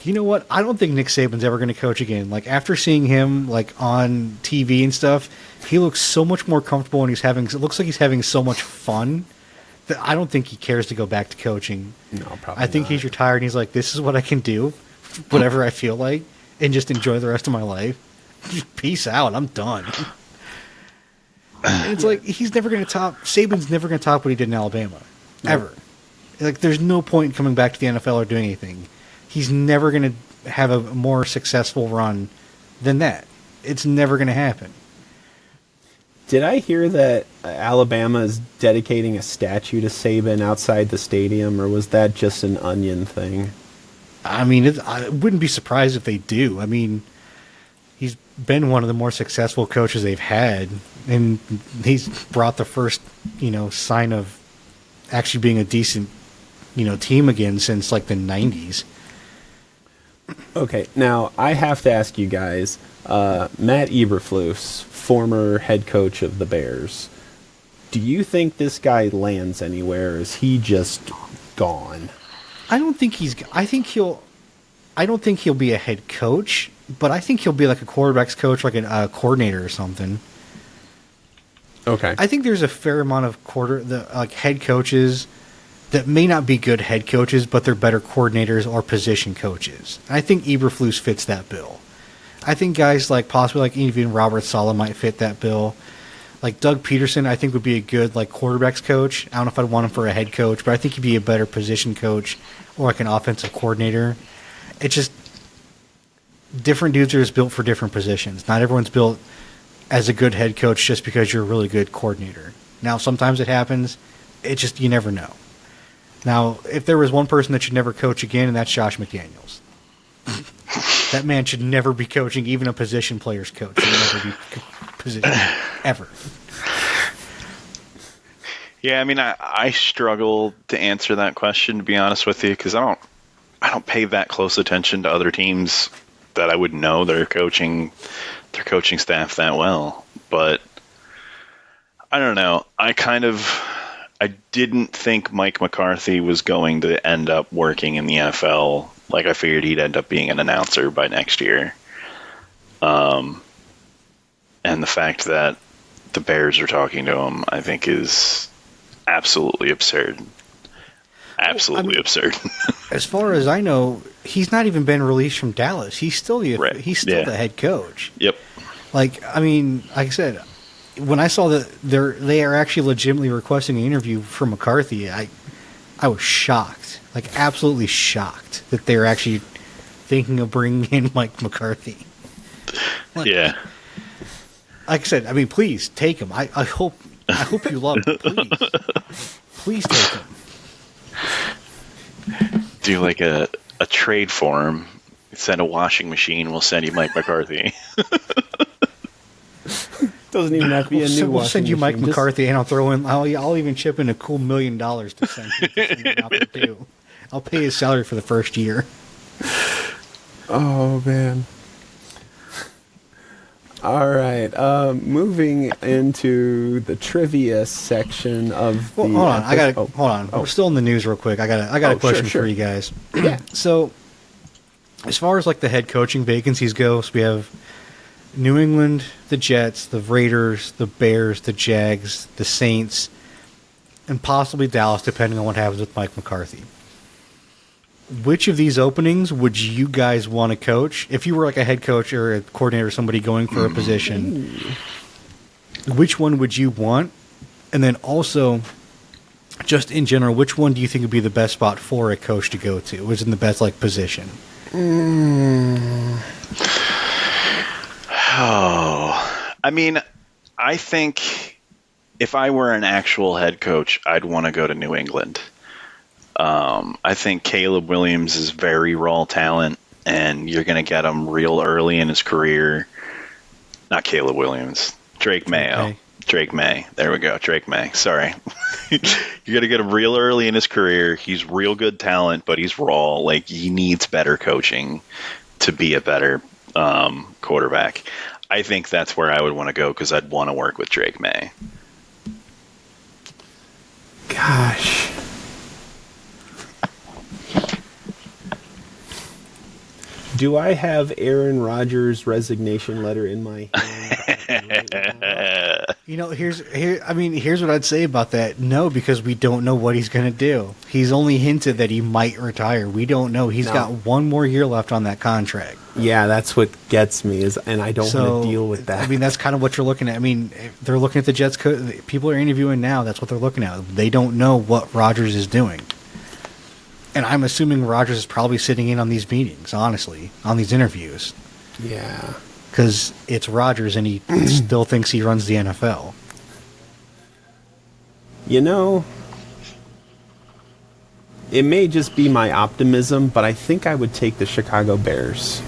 S1: You know what? I don't think Nick Saban's ever going to coach again. Like after seeing him like on TV and stuff, he looks so much more comfortable and it looks like he's having so much fun that I don't think he cares to go back to coaching.
S3: No, probably
S1: I think
S3: not.
S1: He's retired and he's like, this is what I can do, whatever I feel like, and just enjoy the rest of my life. Just peace out. I'm done. And it's like he's never going to top. Saban's never going to top what he did in Alabama, ever. Like there's no point in coming back to the NFL or doing anything. He's never going to have a more successful run than that. It's never going to happen.
S3: Did I hear that Alabama is dedicating a statue to Saban outside the stadium, or was that just an Onion thing?
S1: I mean, I wouldn't be surprised if they do. I mean, he's been one of the more successful coaches they've had, and he's brought the first, sign of actually being a decent, team again since like the 90s.
S3: Okay, now I have to ask you guys, Matt Eberflus, former head coach of the Bears, do you think this guy lands anywhere, or is he just gone?
S1: I don't think he's. I think he'll. I don't think he'll be a head coach, but I think he'll be like a quarterbacks coach, like a coordinator or something.
S3: Okay.
S1: I think there's a fair amount of head coaches that may not be good head coaches, but they're better coordinators or position coaches. I think Eberflus fits that bill. I think guys like possibly like even Robert Saleh might fit that bill. Like Doug Peterson, I think would be a good like quarterbacks coach. I don't know if I'd want him for a head coach, but I think he'd be a better position coach or like an offensive coordinator. It's just different dudes are just built for different positions. Not everyone's built as a good head coach just because you're a really good coordinator. Now, sometimes it happens. It just, you never know. Now, if there was one person that should never coach again, and that's Josh McDaniels. That man should never be coaching, even a position player's coach. Should never be position ever.
S2: Yeah, I mean, I struggle to answer that question, to be honest with you, because I don't pay that close attention to other teams that I would know their coaching staff that well. But I don't know. I didn't think Mike McCarthy was going to end up working in the NFL. Like, I figured he'd end up being an announcer by next year. And the fact that the Bears are talking to him, I think, is absolutely absurd. Absolutely absurd.
S1: As far as I know, he's not even been released from Dallas. He's still the head coach.
S2: Yep.
S1: Like, I mean, like I said, when I saw that they are actually legitimately requesting an interview for McCarthy, I was shocked, like absolutely shocked that they're actually thinking of bringing in Mike McCarthy. Like, yeah. Like I said, I mean, please take him. I hope you love him. Please take him.
S2: Do like a trade for him. Send a washing machine. We'll send you Mike McCarthy.
S3: Doesn't even have to be a new.
S1: We'll send you Mike McCarthy, and I'll throw in. I'll even chip in a cool $1 million to send him out there too. I'll pay his salary for the first year.
S3: Oh man. All right. Moving into the trivia section of the.
S1: Hold on. Hold on. We're still in the news, real quick. I got a question for you guys.
S3: Yeah.
S1: So, as far as like the head coaching vacancies go, so we have New England, the Jets, the Raiders, the Bears, the Jags, the Saints, and possibly Dallas, depending on what happens with Mike McCarthy. Which of these openings would you guys want to coach? If you were like a head coach or a coordinator, somebody going for a position, which one would you want? And then also, just in general, which one do you think would be the best spot for a coach to go to? Who's in the best like position?
S2: Oh, I mean, I think if I were an actual head coach, I'd want to go to New England. I think Caleb Williams is very raw talent, and you're going to get him real early in his career. Not Caleb Williams, Drake Mayo. Drake May. There we go. Drake May. Sorry. You're going to get him real early in his career. He's real good talent, but he's raw. Like, he needs better coaching to be a better quarterback. I think that's where I would want to go because I'd want to work with Drake May.
S3: Gosh. Do I have Aaron Rodgers' resignation letter in my hand? Right now?
S1: You know, here's what I'd say about that. No, because we don't know what he's going to do. He's only hinted that he might retire. We don't know. He's got one more year left on that contract.
S3: Yeah, that's what gets me, and I don't want to deal with that.
S1: I mean, that's kind of what you're looking at. I mean, they're looking at the Jets. People are interviewing now. That's what they're looking at. They don't know what Rodgers is doing. And I'm assuming Rodgers is probably sitting in on these meetings, honestly, on these interviews.
S3: Yeah.
S1: Because it's Rodgers, and he still thinks he runs the NFL.
S3: You know, it may just be my optimism, but I think I would take the Chicago Bears.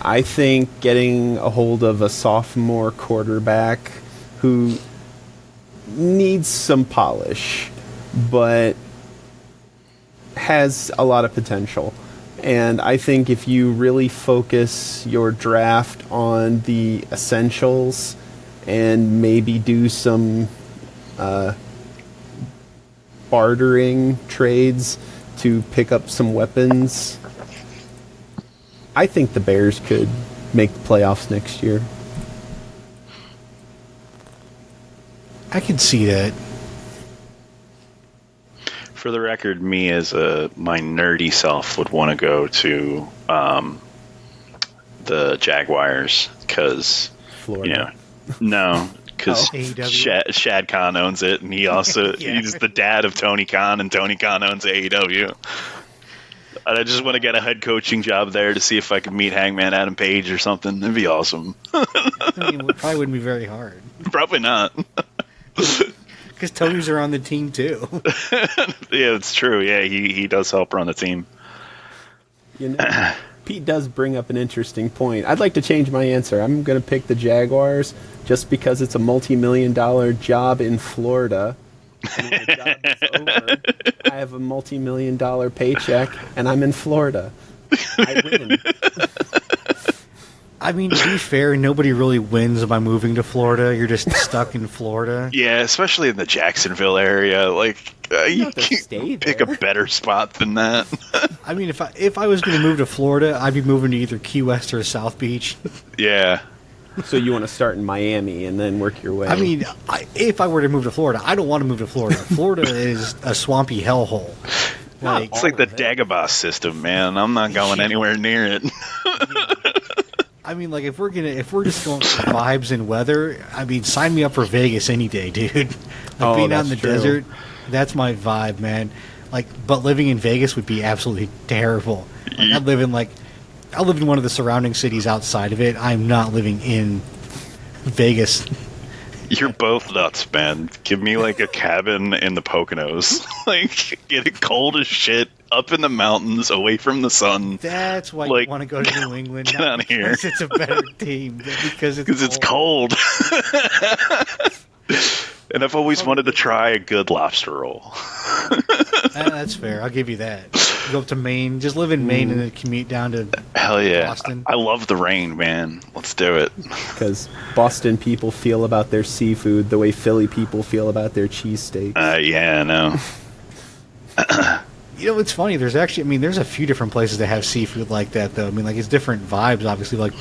S3: I think getting a hold of a sophomore quarterback who needs some polish, but has a lot of potential. And I think if you really focus your draft on the essentials and maybe do some bartering trades, to pick up some weapons. I think the Bears could make the playoffs next year.
S1: I can see that.
S2: For the record, me as my nerdy self would want to go to the Jaguars because,
S3: Florida.
S2: no, because
S1: AEW.
S2: Shad Khan owns it, and he also
S1: Yeah.
S2: he's the dad of Tony Khan, and Tony Khan owns AEW. And I just want to get a head coaching job there to see if I could meet Hangman Adam Page or something. It'd be awesome.
S1: I mean, it probably wouldn't be very hard.
S2: Probably not.
S1: Because Tony's are on the team, too.
S2: Yeah, it's true. Yeah, he does help run the team.
S3: You know, Pete does bring up an interesting point. I'd like to change my answer. I'm going to pick the Jaguars just because it's a multi-million-dollar job in Florida. And when the job is over, I have a multi-million-dollar paycheck, and I'm in Florida. I win.
S1: I mean, to be fair, nobody really wins by moving to Florida. You're just stuck in Florida.
S2: Yeah, especially in the Jacksonville area. Like, you
S3: have to stay
S2: can't pick
S3: there.
S2: a better spot than that.
S1: I mean, if I was going to move to Florida, I'd be moving to either Key West or South Beach.
S2: Yeah.
S3: So you want to start in Miami and then work your way.
S1: I mean, if I were to move to Florida, I don't want to move to Florida. Florida is a swampy hellhole. Like,
S2: It's like the
S3: of it.
S2: Dagobah system, man. I'm not going anywhere near it.
S1: I mean, like if we're just going for vibes and weather, I mean, sign me up for Vegas any day, dude. Like
S3: Oh,
S1: being out in the
S3: that's true.
S1: desert, that's my vibe, man. Like, but living in Vegas would be absolutely terrible. Like, I live in one of the surrounding cities outside of it. I'm not living in Vegas.
S2: You're both nuts, man. Give me like a cabin in the Poconos. Like, get it cold as shit, up in the mountains, away from the sun.
S1: That's why
S2: Like,
S1: you want to go to New England.
S2: get
S1: not
S2: outta here.
S1: because it's a better team, but because
S2: Because it's cold. And I've always wanted to try a good lobster roll.
S1: That's fair. I'll give you that. Go up to Maine. Just live in Maine and then commute down to
S2: Hell yeah.
S1: Boston.
S2: I love the rain, man. Let's do it.
S3: because Boston people feel about their seafood the way Philly people feel about their cheesesteaks.
S2: Yeah, no.
S1: You know, it's funny. There's a few different places that have seafood like that, though. I mean, like, it's different vibes, obviously. Like,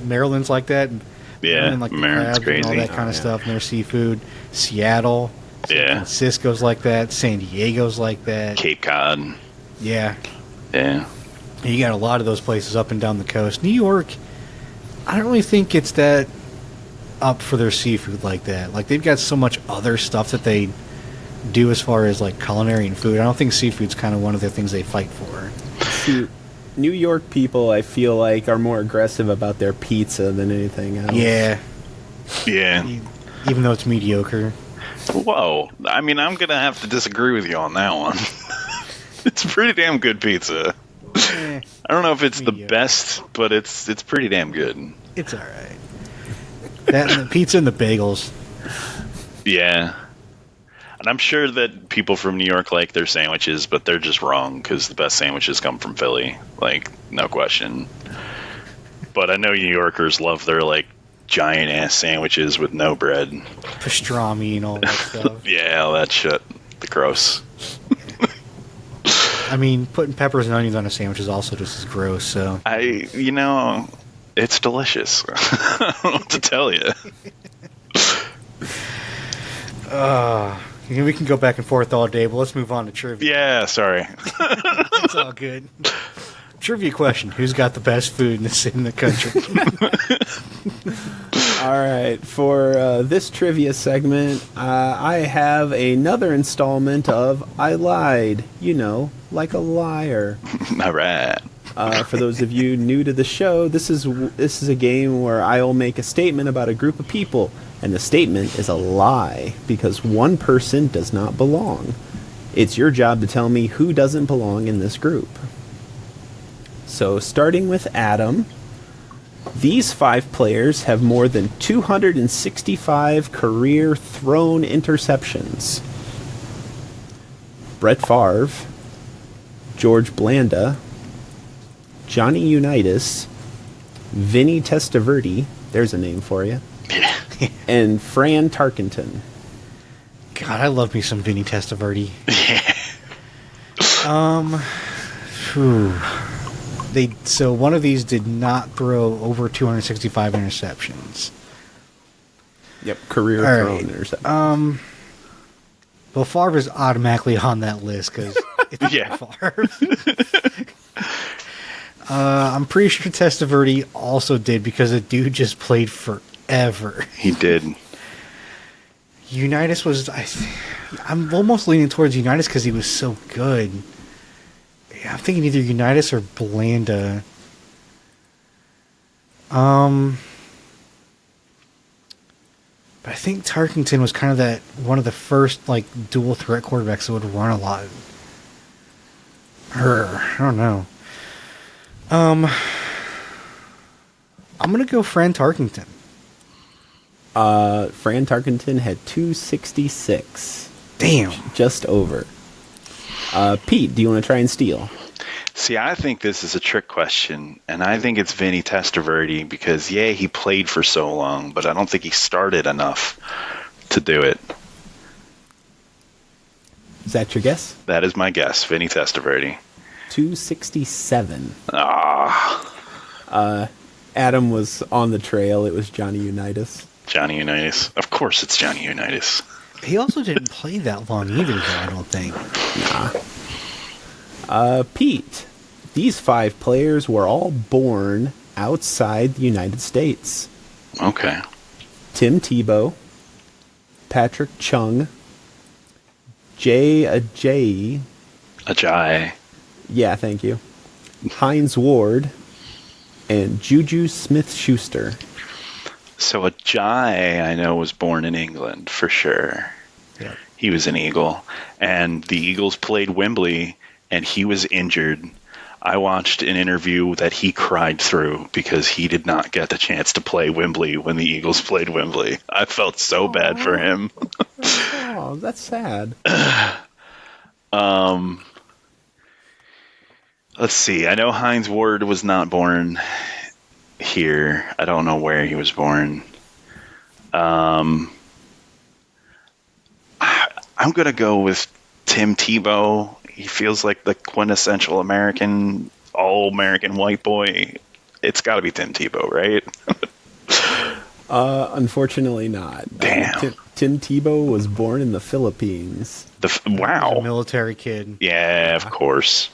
S1: Maryland's like that. And
S2: Yeah,
S1: Maryland, like the
S2: Maryland's
S1: crabs and all
S2: crazy.
S1: that kind of stuff, and their seafood. Seattle. San
S2: Yeah.
S1: Francisco's like that. San Diego's like that.
S2: Cape Cod.
S1: Yeah.
S2: Yeah.
S1: And you got a lot of those places up and down the coast. New York, I don't really think it's that up for their seafood like that. Like, they've got so much other stuff that they do as far as, like, culinary and food. I don't think seafood's kind of one of the things they fight for.
S3: See, New York people, I feel like, are more aggressive about their pizza than anything else.
S1: Yeah.
S2: Yeah.
S1: Even though it's mediocre.
S2: Whoa. I mean, I'm going to have to disagree with you on that one. It's pretty damn good pizza.
S1: Eh,
S2: I don't know if it's the
S1: Mediocre.
S2: best, but it's pretty damn good.
S1: it's all right. That and the pizza and the bagels.
S2: Yeah. And I'm sure that people from New York like their sandwiches, but they're just wrong because the best sandwiches come from Philly. Like, no question. But I know New Yorkers love their, like, giant-ass sandwiches with no bread.
S1: Pastrami and all that stuff.
S2: Yeah, all that shit. The gross.
S1: I mean, putting peppers and onions on a sandwich is also just as gross, so.
S2: It's delicious. I don't know what to tell you.
S1: We can go back and forth all day, but let's move on to trivia.
S2: Yeah, sorry.
S1: It's all good. Trivia question: who's got the best food in the country?
S3: All right, for this trivia segment, I have another installment of I Lied, like a liar.
S2: All right.
S3: For those of you new to the show, this is a game where I'll make a statement about a group of people, and the statement is a lie because one person does not belong. It's your job to tell me who doesn't belong in this group. So, starting with Adam, these 5 players have more than 265 career thrown interceptions. Brett Favre, George Blanda, Johnny Unitas, Vinny Testaverde, there's a name for you, and Fran Tarkenton.
S1: God, I love me some Vinny Testaverde. Phew. So one of these did not throw over 265 interceptions.
S3: Yep, career
S1: All
S3: thrown
S1: right.
S3: interception.
S1: Well, Favre is automatically on that list because it's
S2: Yeah.
S1: Favre. I'm pretty sure Testaverde also did because the dude just played forever.
S2: He did.
S1: Unitas was... I'm almost leaning towards Unitas because he was so good. Yeah, I'm thinking either Unitas or Blanda. But I think Tarkington was kind of that one of the first like dual threat quarterbacks that would run a lot. I don't know. I'm gonna go Fran Tarkington.
S3: Fran Tarkenton had 266.
S1: Damn.
S3: Just over. Pete, do you want to try and steal?
S2: See, I think this is a trick question, and I think it's Vinny Testaverde because, he played for so long, but I don't think he started enough to do it.
S3: Is that your guess?
S2: That is my guess, Vinny Testaverde.
S3: 267.
S2: Ah,
S3: Adam was on the trail. It was Johnny Unitas.
S2: Johnny Unitas. Of course it's Johnny Unitas.
S1: He also didn't play that long either, though, I don't think.
S3: Pete, these 5 players were all born outside the United States.
S2: Okay.
S3: Tim Tebow, Patrick Chung, Jay Ajayi.
S2: Ajay.
S3: Yeah, thank you. Heinz Ward, and Juju Smith-Schuster.
S2: So Ajay, I know, was born in England for sure.
S1: Yeah.
S2: He was an Eagle, and the Eagles played Wembley, and he was injured. I watched an interview that he cried through because he did not get the chance to play Wembley when the Eagles played Wembley. I felt so bad for him.
S3: Oh, that's sad.
S2: Let's see. I know Heinz Ward was not born here. I don't know where he was born. I'm going to go with Tim Tebow. He feels like the quintessential American, all-American white boy. It's got to be Tim Tebow, right?
S3: Unfortunately not.
S2: Damn.
S3: Tim Tebow was born in the Philippines.
S1: He's a
S2: Wow.
S1: military kid.
S2: Yeah, of course.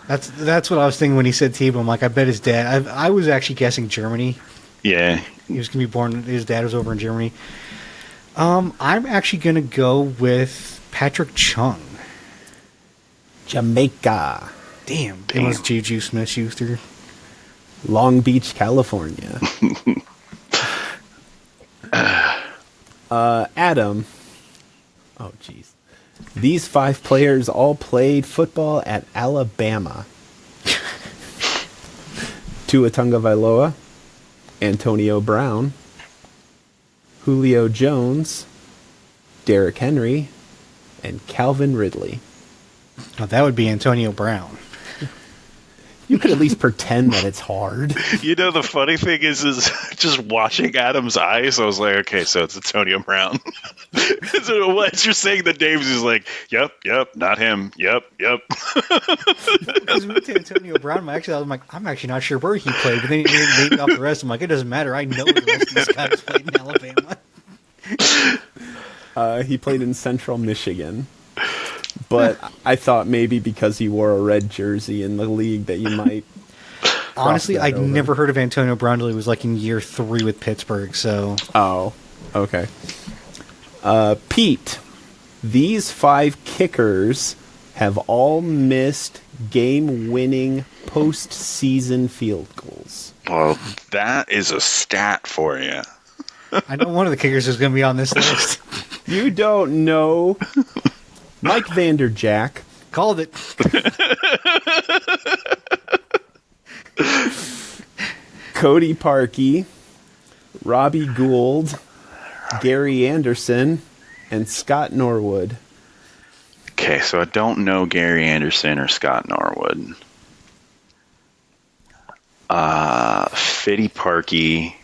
S1: That's what I was thinking when he said Tebow. I'm like, I bet his dad... I was actually guessing Germany.
S2: Yeah.
S1: He was going to be born... His dad was over in Germany. I'm actually going to go with Patrick Chung.
S3: Jamaica.
S1: Damn. It was Juju Smith-Schuster.
S3: Long Beach, California. Adam. Oh, jeez. These 5 players all played football at Alabama. Tua Tagovailoa, Antonio Brown, Julio Jones, Derrick Henry, and Calvin Ridley.
S1: Oh, that would be Antonio Brown.
S3: You could at least pretend that it's hard.
S2: You know, the funny thing is just watching Adam's eyes, I was like, okay, so it's Antonio Brown. So as you're saying the names, he's like, yep, not him. Yep.
S1: Because we went to Antonio Brown, I'm actually not sure where he played, but then he named off the rest. I'm like, it doesn't matter. I know the rest of these guys played in Alabama.
S3: He played in Central Michigan. But I thought maybe because he wore a red jersey in the league that you might...
S1: Honestly, I'd
S3: over.
S1: never heard of Antonio Brown until he was like in year 3 with Pittsburgh, so...
S3: Oh, okay. Pete, these 5 kickers have all missed game-winning postseason field goals.
S2: Well, that is a stat for you.
S1: I know one of the kickers is going to be on this list.
S3: You don't know... Mike Vanderjack.
S1: Called it.
S3: Cody Parkey, Robbie Gould, Gary Anderson, and Scott Norwood.
S2: Okay, so I don't know Gary Anderson or Scott Norwood. Fitty Parkey.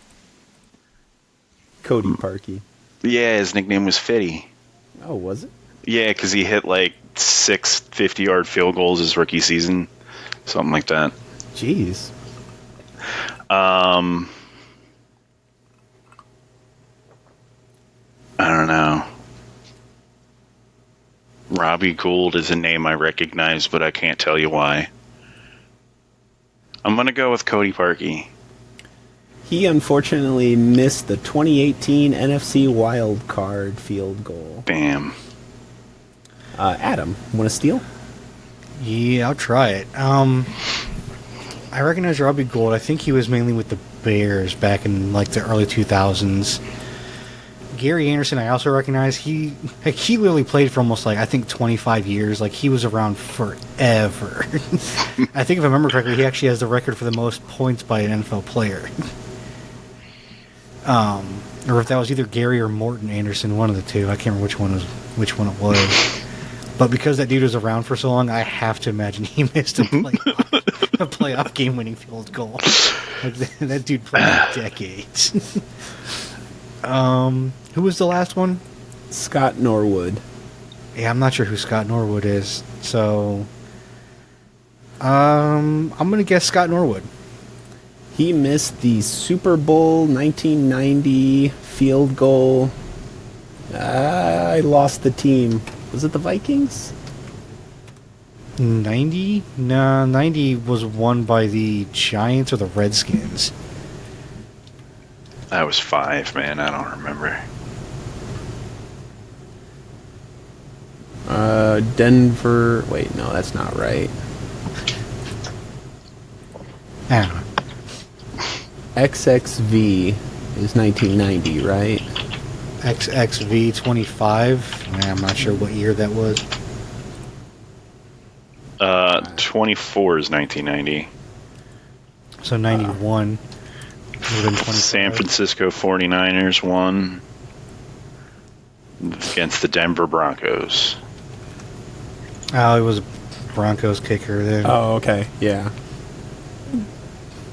S3: Cody Parkey.
S2: Yeah, his nickname was Fitty.
S3: Oh, was it?
S2: Yeah, because he hit like 6 50-yard field goals his rookie season, something like that.
S3: Jeez.
S2: I don't know. Robbie Gould is a name I recognize, but I can't tell you why. I'm going to go with Cody Parkey.
S3: He unfortunately missed the 2018 NFC Wild Card field goal.
S2: Damn.
S3: Adam, want to steal?
S1: Yeah, I'll try it. I recognize Robbie Gould. I think he was mainly with the Bears back in like the early 2000s. Gary Anderson, I also recognize. He literally played for almost like I think 25 years. Like he was around forever. I think if I remember correctly, he actually has the record for the most points by an NFL player. Or if that was either Gary or Morton Anderson, one of the two. I can't remember which one it was. But because that dude was around for so long, I have to imagine he missed a playoff game-winning field goal. Like that dude played for decades. Who was the last one?
S3: Scott Norwood.
S1: Yeah, I'm not sure who Scott Norwood is. So, I'm gonna guess Scott Norwood.
S3: He missed the Super Bowl 1990 field goal. I lost the team. Was it the Vikings?
S1: 90? No, 90 was won by the Giants or the Redskins.
S2: That was 5, man. I don't remember.
S3: Denver. Wait, no, that's not right.
S1: I don't know.
S3: XXV is 1990, right?
S1: XXV 25. I'm not sure what year that was.
S2: 24 is 1990.
S1: So 91.
S2: San Francisco 49ers won against the Denver Broncos.
S1: Oh, it was a Broncos kicker there.
S3: Oh, okay. Yeah.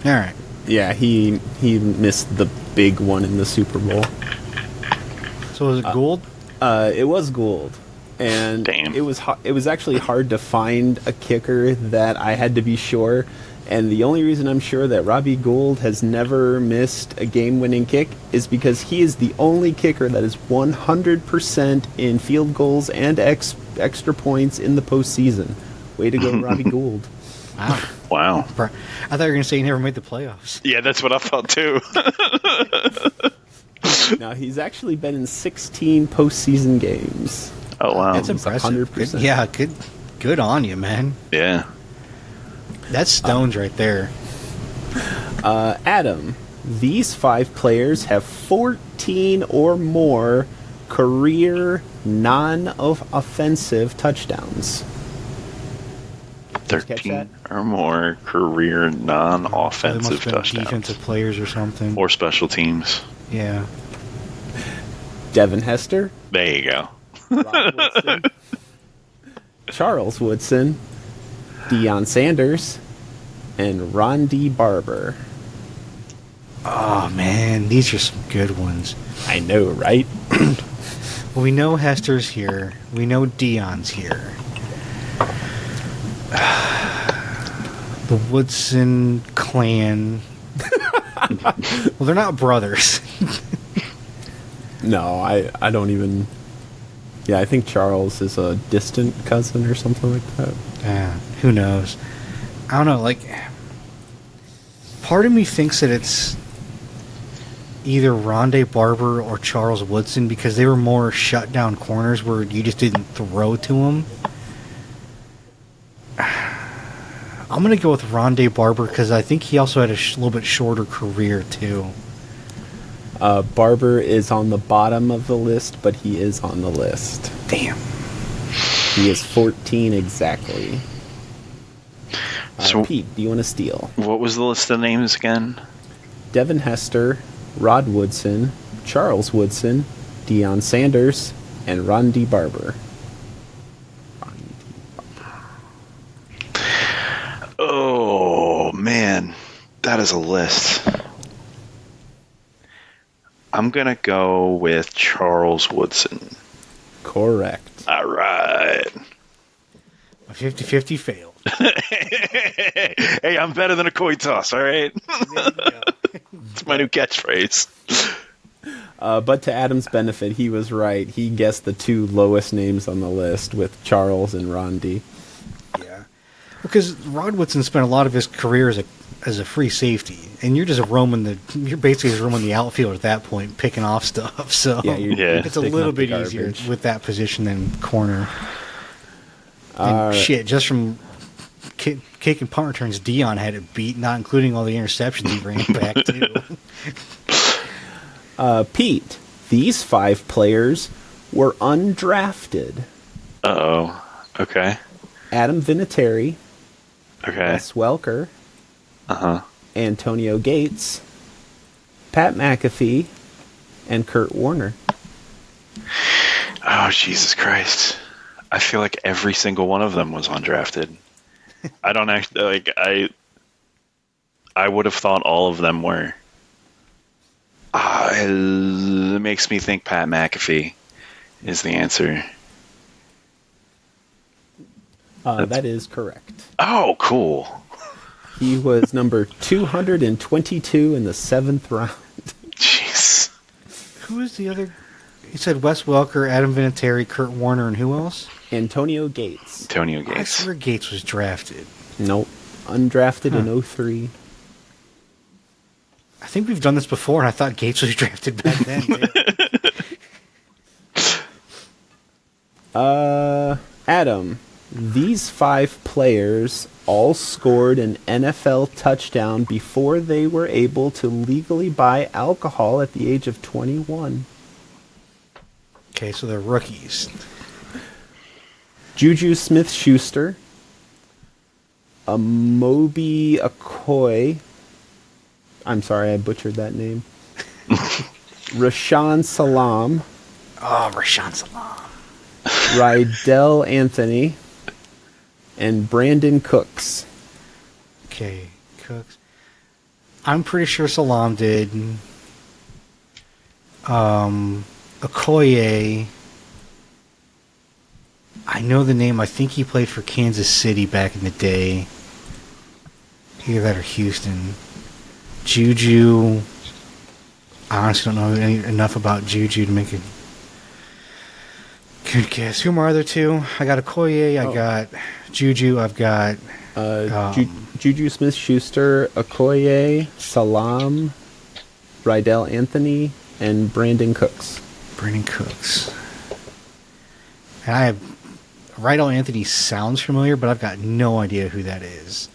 S1: All right.
S3: Yeah, he missed the big one in the Super Bowl.
S1: So was it Gould?
S3: It was Gould. And
S2: Damn.
S3: it was actually hard to find a kicker that I had to be sure. And the only reason I'm sure that Robbie Gould has never missed a game-winning kick is because he is the only kicker that is 100% in field goals and extra points in the postseason. Way to go, Robbie Gould.
S1: Wow.
S2: Wow.
S1: I thought you were going to say he never made the playoffs.
S2: Yeah, that's what I thought too.
S3: Now, he's actually been in 16 postseason games.
S2: Oh, wow.
S1: That's
S3: He's
S1: impressive.
S3: 100%.
S1: Yeah, good on you, man.
S2: Yeah.
S1: That's stones right there.
S3: Adam, these 5 players have 14 or more career non-offensive touchdowns. Catch
S2: 13
S3: that?
S2: or more career
S1: They
S2: non-offensive
S1: must have been
S2: touchdowns.
S1: defensive players or something.
S2: Or special teams.
S1: Yeah.
S3: Devin Hester,
S2: There you go.
S3: Rob Woodson, Charles Woodson, Deion Sanders, and Ron D. Barber.
S1: Oh, man. These are some good ones.
S3: I know, right?
S1: Well, we know Hester's here. We know Dion's here. The Woodson clan. Well, they're not brothers.
S3: No, I don't even... Yeah, I think Charles is a distant cousin or something like that.
S1: Who knows? I don't know. Like, part of me thinks that it's either Rondé Barber or Charles Woodson because they were more shutdown corners where you just didn't throw to them. I'm going to go with Rondé Barber because I think he also had a little bit shorter career, too.
S3: Barber is on the bottom of the list, but he is on the list.
S1: Damn.
S3: He is 14 exactly.
S2: So-
S3: Pete, do you want to steal?
S2: What was the list of names again?
S3: Devin Hester, Rod Woodson, Charles Woodson, Deion Sanders, and Ron D. Barber.
S2: Oh, man. That is a list. I'm going to go with Charles Woodson.
S3: Correct.
S2: All right.
S1: A 50-50 failed.
S2: Hey, I'm better than a coin toss, all right?
S1: There you go.
S2: It's my new catchphrase.
S3: But to Adam's benefit, he was right. He guessed the two lowest names on the list with Charles and Rondi.
S1: Yeah. Because Rod Woodson spent a lot of his career as a free safety, and you're basically just roaming the outfield at that point, picking off stuff. So
S3: you're
S1: it's a
S3: picking
S1: little
S3: up the
S1: bit easier
S3: garbage.
S1: with that position than corner. And shit, just from kick and punt returns, Dion had it beat, not including all the interceptions he ran back too.
S3: Pete, these 5 players were undrafted.
S2: Uh-oh. Okay.
S3: Adam Vinatieri,
S2: Okay.
S3: Wes Welker,
S2: Uh-huh.
S3: Antonio Gates, Pat McAfee, and Kurt Warner.
S2: Oh, Jesus Christ. I feel like every single one of them was undrafted. I don't actually, I would have thought all of them were. It makes me think Pat McAfee is the answer.
S3: That is correct.
S2: Oh, cool.
S3: He was number 222 in the 7th round.
S2: Jeez.
S1: Who is the other? You said Wes Welker, Adam Vinatieri, Kurt Warner, and who else?
S3: Antonio Gates.
S2: Antonio
S1: I
S2: Gates.
S1: swear Gates was drafted.
S3: Nope. Undrafted in 03.
S1: I think we've done this before, and I thought Gates was drafted back then. Too.
S3: Adam, these 5 players all scored an NFL touchdown before they were able to legally buy alcohol at the age of 21.
S1: Okay, so they're rookies.
S3: Juju Smith-Schuster, Amobi Okoye. I'm sorry, I butchered that name. Rashawn Salam,
S1: Oh, Rashawn Salam.
S3: Rydell Anthony, and Brandon Cooks.
S1: Okay, Cooks. I'm pretty sure Salam did. Okoye. I know the name. I think he played for Kansas City back in the day. Either that or Houston. Juju. I honestly don't know enough about Juju to make a good guess. Who are my other two? I got Okoye. I got Juju. I've got
S3: Juju Smith-Schuster, Okoye, Salam, Rydell Anthony, and Brandon Cooks.
S1: Brandon Cooks. And I have Rydell Anthony sounds familiar, but I've got no idea who that is.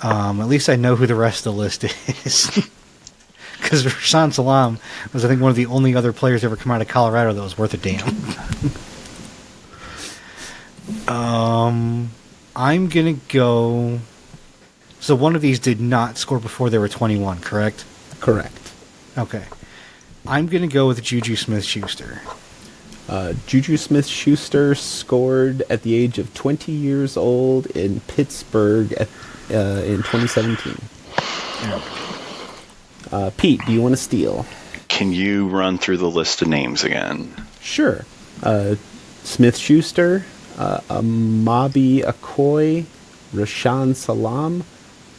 S1: At least I know who the rest of the list is. Because Rashawn Salam was, I think, one of the only other players to ever come out of Colorado that was worth a damn. I'm going to go... So one of these did not score before they were 21, correct?
S3: Correct.
S1: Okay. I'm going to go with Juju Smith-Schuster.
S3: Juju Smith-Schuster scored at the age of 20 years old in Pittsburgh in 2017. Pete, do you want to steal?
S2: Can you run through the list of names again?
S3: Sure. Smith-Schuster, Amabi Okoye, Rashawn Salam,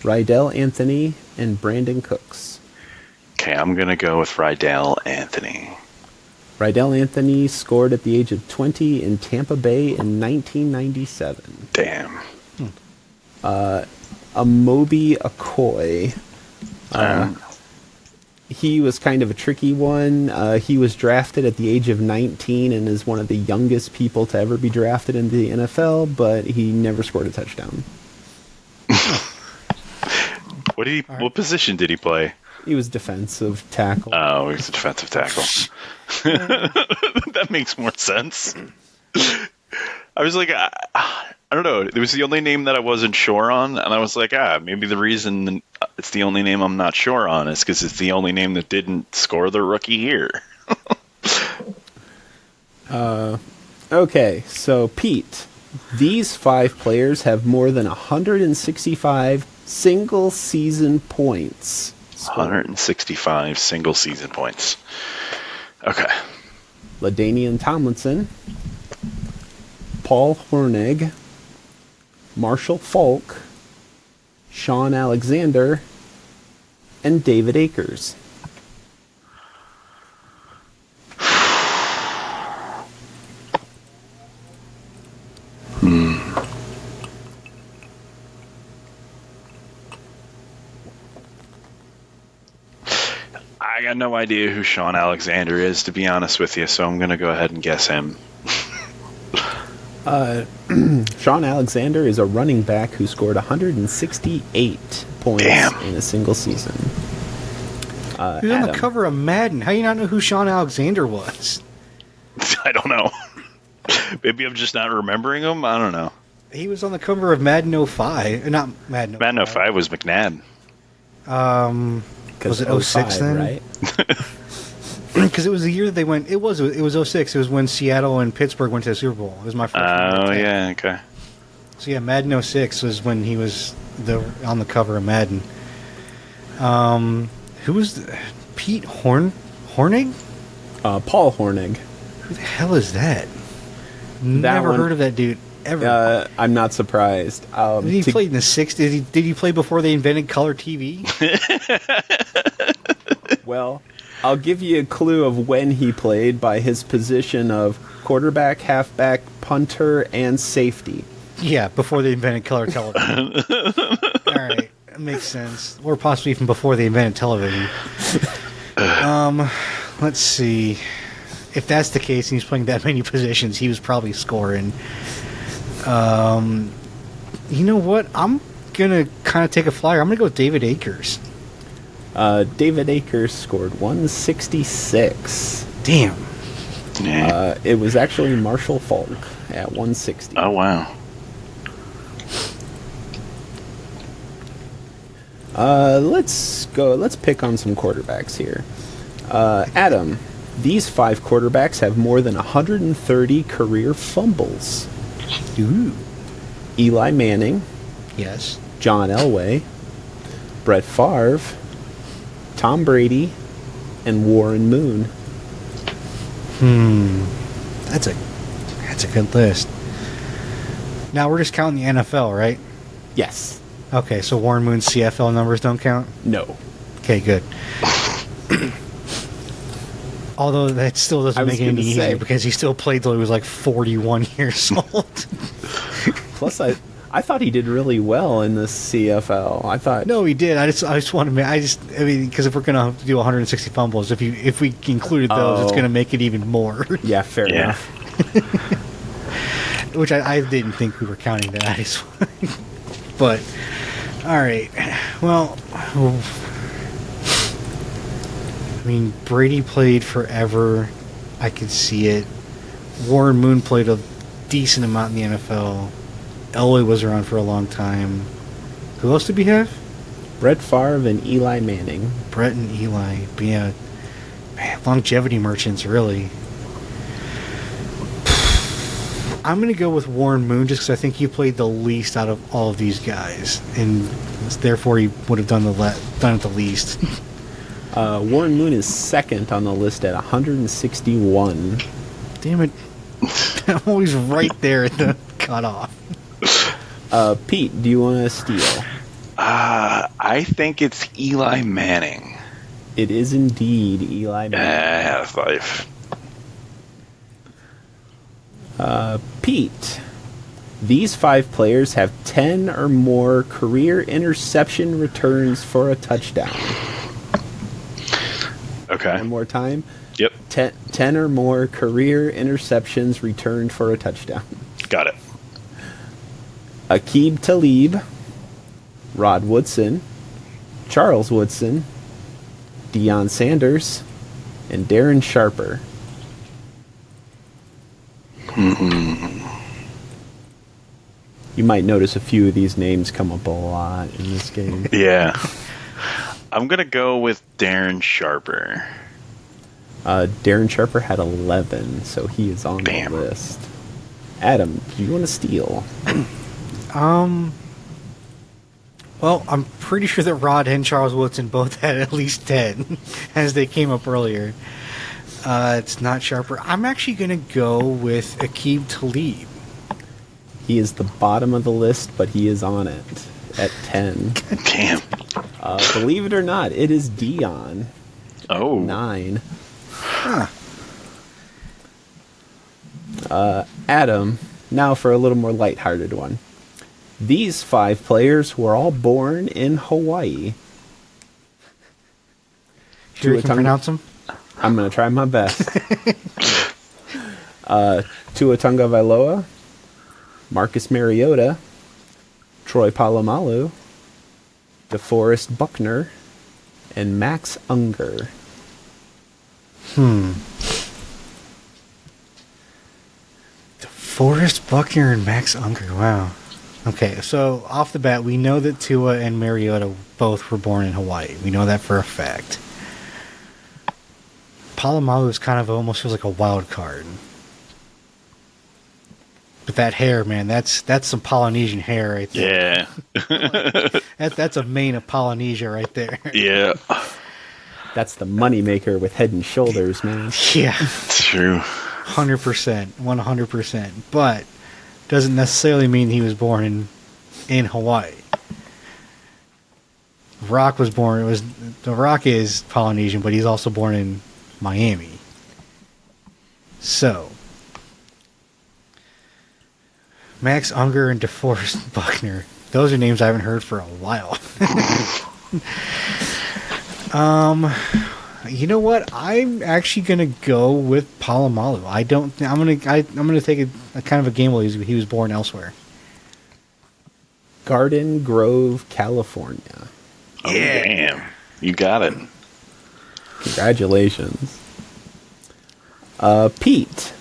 S3: Rydell Anthony, and Brandon Cooks.
S2: Okay, I'm going to go with Rydell Anthony.
S3: Rydell Anthony scored at the age of 20 in Tampa Bay in 1997.
S2: Damn.
S3: Amobi Okoye. He was kind of a tricky one. He was drafted at the age of 19 and is one of the youngest people to ever be drafted in the NFL, but he never scored a touchdown.
S2: What position did he play?
S3: He was defensive tackle.
S2: Oh, he was a defensive tackle. That makes more sense. I was like, I don't know. It was the only name that I wasn't sure on, and I was like, maybe the reason it's the only name I'm not sure on is because it's the only name that didn't score the rookie year.
S3: Okay, so Pete, these 5 players have more than 165 single-season points.
S2: 165 single season points. Okay.
S3: LaDainian Tomlinson, Paul Hornung, Marshall Falk, Sean Alexander, and David Akers.
S2: I got no idea who Sean Alexander is, to be honest with you, so I'm going to go ahead and guess him.
S3: Sean Alexander is a running back who scored 168 points in a single season.
S1: He was on the cover of Madden. How do you not know who Sean Alexander was?
S2: I don't know. Maybe I'm just not remembering him. I don't know.
S1: He was on the cover of Madden 05. Not Madden 05.
S2: Madden 05 was McNabb.
S1: Was it 06 then?
S3: Right?
S1: Because it was the year that they went. It was 06. It was when Seattle and Pittsburgh went to the Super Bowl. It was my first.
S2: Oh yeah, okay.
S1: So yeah, Madden 06 was when he was on the cover of Madden. Who was Pete Hornig?
S3: Paul Hornung.
S1: Who the hell is that? Never heard of that dude ever.
S3: I'm not surprised.
S1: Did he play in the 60s? Did he play before they invented color TV?
S3: Well, I'll give you a clue of when he played by his position of quarterback, halfback, punter, and safety.
S1: Yeah, before they invented color television. All right, that makes sense. Or possibly even before they invented television. Let's see. If that's the case, and he's playing that many positions, he was probably scoring. You know what? I'm gonna kind of take a flyer. I'm gonna go with David Akers.
S3: David Akers scored 166.
S1: Damn.
S2: Yeah.
S3: It was actually Marshall Falk at 160.
S2: Oh wow.
S3: Let's go. Let's pick on some quarterbacks here. Adam, these 5 quarterbacks have more than 130 career fumbles.
S1: Ooh.
S3: Eli Manning,
S1: Yes.
S3: John Elway, Brett Favre, Tom Brady, and Warren Moon.
S1: That's a good list. Now we're just counting the NFL, right?
S3: Yes.
S1: Okay, so Warren Moon's CFL numbers don't count?
S3: No.
S1: Okay, good. Although that still doesn't make it any easier because he still played till he was like 41 years old.
S3: Plus, I thought he did really well in the CFL. I thought
S1: No, he did. I just want to. I mean, because if we're gonna do 160 fumbles, if we included those, it's gonna make it even more.
S3: Yeah, fair enough.
S1: Which I didn't think we were counting that. But all right, well, I mean, Brady played forever. I could see it. Warren Moon played a decent amount in the NFL. Elway was around for a long time. Who else did we have?
S3: Brett Favre and Eli Manning.
S1: Brett and Eli. But yeah, man, longevity merchants, really. I'm going to go with Warren Moon just because I think he played the least out of all of these guys. And therefore he would have done it the least.
S3: Warren Moon is second on the list at 161.
S1: Damn it. I'm always right there at the cutoff.
S3: Pete, do you want to steal?
S2: I think it's Eli Manning.
S3: It is indeed Eli Manning.
S2: Five.
S3: Pete, these 5 players have 10 or more career interception returns for a touchdown.
S2: Okay.
S3: One more time.
S2: Yep.
S3: 10 or more career interceptions returned for a touchdown.
S2: Got it.
S3: Aqib Talib, Rod Woodson, Charles Woodson, Deion Sanders, and Darren Sharper. You might notice a few of these names come up a lot in this game.
S2: Yeah. I'm going to go with Darren Sharper.
S3: Darren Sharper had 11, so he is on the list. Adam, do you want to steal?
S1: Well, I'm pretty sure that Rod and Charles Woodson both had at least 10 as they came up earlier. It's not Sharper. I'm actually going to go with Aqib Talib.
S3: He is the bottom of the list, but he is on it at 10.
S2: Damn.
S3: Believe it or not, it is Dion.
S2: Oh.
S3: 9.
S1: Huh.
S3: Adam, now for a little more lighthearted one. These 5 players were all born in Hawaii.
S1: Sure you can pronounce them?
S3: I'm going to try my best. Tua Tagovailoa, Marcus Mariota, Troy Polamalu, DeForest Buckner, and Max Unger.
S1: DeForest Buckner and Max Unger. Wow. Okay, so off the bat, we know that Tua and Mariota both were born in Hawaii. We know that for a fact. Palomalu is kind of almost feels like a wild card. But that hair, man, that's some Polynesian hair right there.
S2: Yeah.
S1: That's a mane of Polynesia right there.
S2: Yeah.
S3: That's the moneymaker with Head and Shoulders, man.
S1: Yeah,
S2: It's true.
S1: 100%, 100%. But doesn't necessarily mean he was born in Hawaii. Rock was born. The Rock is Polynesian, but he's also born in Miami. So, Max Unger and DeForest Buckner. Those are names I haven't heard for a while. You know what? I'm actually gonna go with Palomalu. I'm gonna take a kind of a gamble. He was born elsewhere.
S3: Garden Grove, California.
S2: Oh, damn. You got it.
S3: Congratulations. Pete,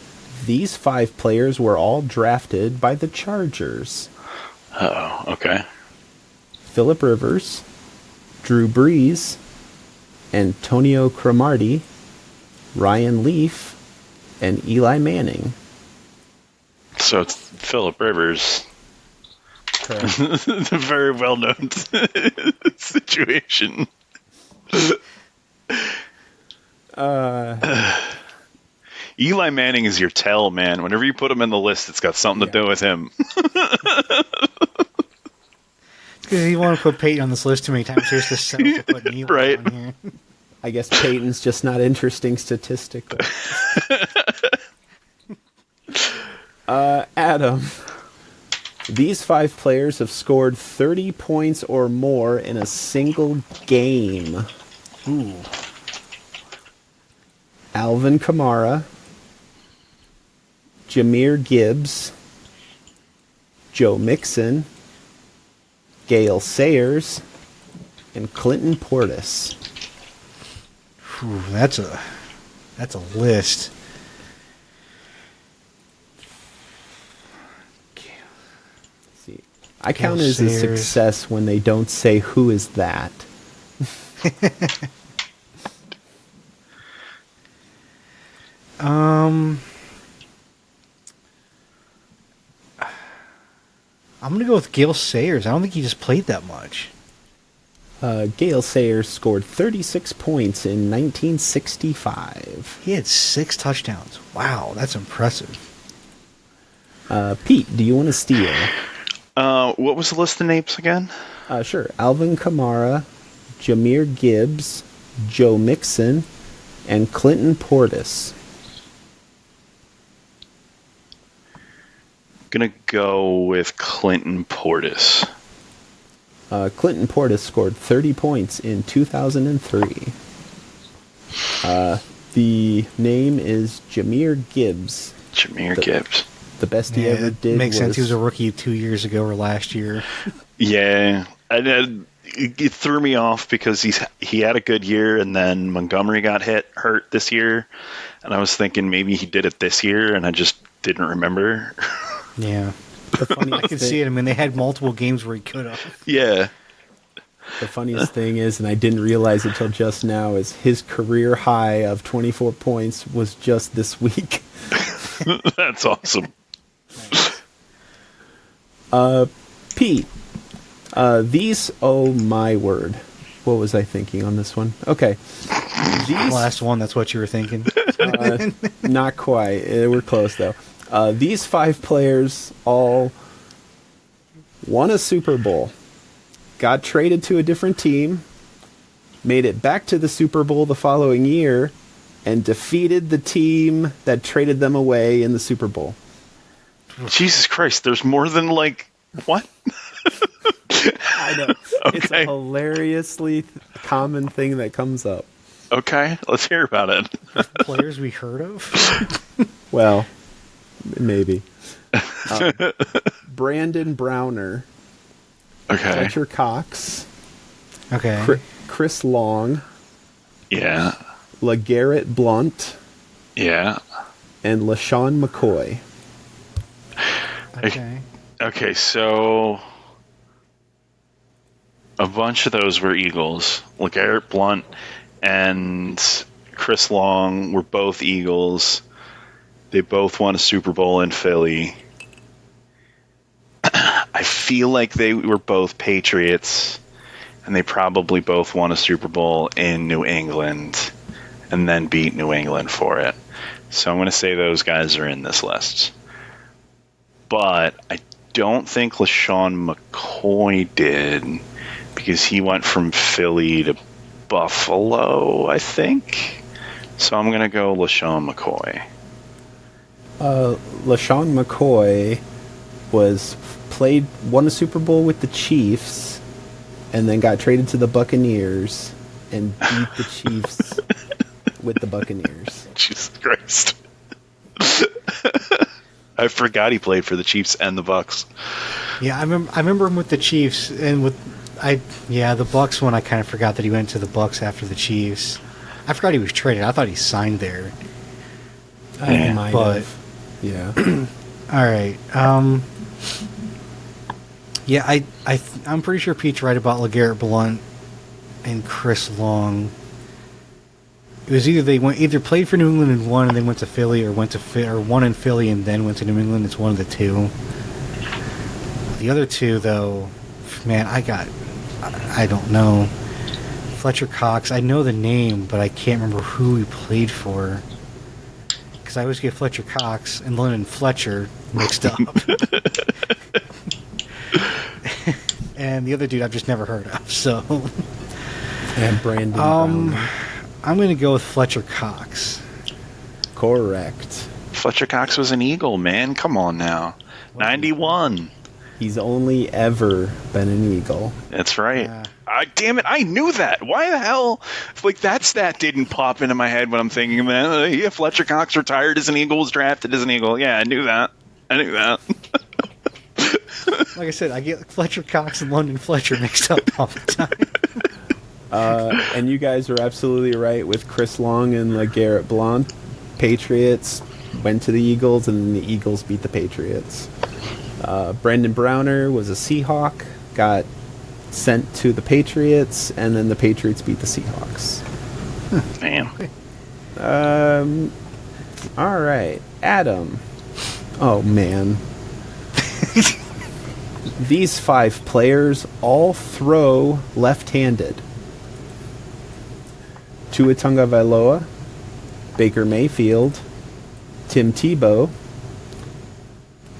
S3: these 5 players were all drafted by the Chargers.
S2: Oh, okay.
S3: Phillip Rivers, Drew Brees, Antonio Cromartie, Ryan Leaf, and Eli Manning.
S2: So it's Phillip Rivers.
S3: Correct.
S2: A very well-known situation. Eli Manning is your tell, man. Whenever you put him in the list, it's got something to do with him.
S1: Because he wanted to put Peyton on this list too many times. Here's to settle for putting Eli
S2: Right.
S1: on here.
S3: I guess Peyton's just not interesting statistically. Adam, these 5 players have scored 30 points or more in a single game.
S1: Ooh.
S3: Alvin Kamara, Jahmyr Gibbs, Joe Mixon, Gale Sayers, and Clinton Portis.
S1: Ooh, that's a list.
S3: See, I count it as a
S1: Sayers.
S3: success when they don't say who is that.
S1: I'm gonna go with Gale Sayers. I don't think he just played that much.
S3: Gale Sayers scored 36 points in 1965.
S1: He had 6 touchdowns. Wow, that's impressive.
S3: Pete, do you want to steal?
S2: What was the list of names again?
S3: Sure. Alvin Kamara, Jahmyr Gibbs, Joe Mixon, and Clinton Portis.
S2: Gonna go with Clinton Portis.
S3: Clinton Portis scored 30 points in 2003. The name is Jahmyr Gibbs.
S2: Jahmyr Gibbs.
S3: The best he ever
S1: it
S3: did
S1: makes
S3: was...
S1: sense. He was a rookie 2 years ago or last year.
S2: Yeah. It threw me off because he had a good year, and then Montgomery got hurt this year, and I was thinking maybe he did it this year, and I just didn't remember.
S1: Yeah, I can see it. I mean, they had multiple games where he could have.
S2: Yeah.
S3: The funniest thing is, and I didn't realize it till just now, is his career high of 24 points was just this week.
S2: That's awesome.
S3: Pete, these, oh my word. What was I thinking on this one? Okay.
S1: Last one, that's what you were thinking.
S3: Not quite. We're close, though. These 5 players all won a Super Bowl, got traded to a different team, made it back to the Super Bowl the following year, and defeated the team that traded them away in the Super Bowl.
S2: Jesus Christ, there's more than like what?
S3: I know. It's a hilariously common thing that comes up.
S2: Okay, let's hear about it.
S1: Players we heard of?
S3: Well, maybe. Brandon Browner,
S2: Okay.
S3: Fletcher Cox,
S1: Okay.
S3: Chris Long,
S2: Yeah.
S3: LeGarrette Blount,
S2: Yeah.
S3: and LaShawn McCoy.
S1: Okay.
S2: Okay, so a bunch of those were Eagles. LeGarrette Blount and Chris Long were both Eagles. They both won a Super Bowl in Philly. I feel like they were both Patriots, and they probably both won a Super Bowl in New England and then beat New England for it. So I'm going to say those guys are in this list. But I don't think LaShawn McCoy did, because he went from Philly to Buffalo, I think. So I'm going to go LaShawn McCoy.
S3: LaShawn McCoy won a Super Bowl with the Chiefs, and then got traded to the Buccaneers and beat the Chiefs with the Buccaneers.
S2: Jesus Christ. I forgot he played for the Chiefs and the Bucks.
S1: Yeah, I remember him with the Chiefs, and the Bucks one. I kind of forgot that he went to the Bucks after the Chiefs. I forgot he was traded. I thought he signed there.
S3: I might
S1: But-
S3: have. Yeah.
S1: All right. Yeah, I'm pretty sure Pete's right about LeGarrette Blount and Chris Long. It was either played for New England and won, and then went to Philly, or won in Philly and then went to New England. It's one of the two. The other two, though, man, I don't know. Fletcher Cox, I know the name, but I can't remember who he played for. Because I always get Fletcher Cox and London Fletcher mixed up. And the other dude I've just never heard of, so...
S3: And Brandon Browner.
S1: I'm going to go with Fletcher Cox.
S3: Correct.
S2: Fletcher Cox was an Eagle, man. Come on now. 91.
S3: He's only ever been an Eagle.
S2: That's right.
S1: Yeah.
S2: Damn it, I knew that. Why the hell? Like, that stat didn't pop into my head when I'm thinking, man, yeah, Fletcher Cox retired as an Eagle, was drafted as an Eagle. Yeah, I knew that.
S1: Like I said, I get Fletcher Cox and London Fletcher mixed up all the time.
S3: And you guys are absolutely right with Chris Long and LeGarrette Blount. Patriots went to the Eagles, and the Eagles beat the Patriots. Brandon Browner was a Seahawk, got sent to the Patriots, and then the Patriots beat the Seahawks.
S2: Damn.
S3: All right, Adam. Oh, man. These 5 players all throw left-handed. Tua Tagovailoa, Baker Mayfield, Tim Tebow,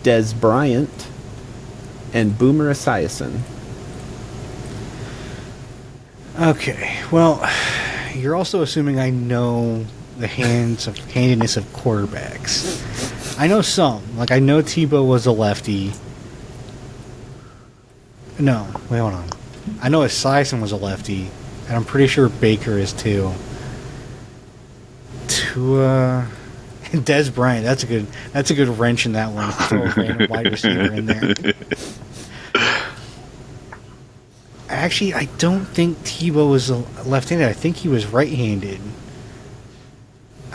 S3: Des Bryant, and Boomer Esiason.
S1: Okay, well, you're also assuming I know the handiness of quarterbacks. I know some. Like, I know Tebow was a lefty. No, wait, hold on. I know Esiason was a lefty, and I'm pretty sure Baker is too. Tua... Des Bryant, that's a good wrench in that one. Throw a random wide receiver in there. Actually, I don't think Tebow was left-handed. I think he was right-handed.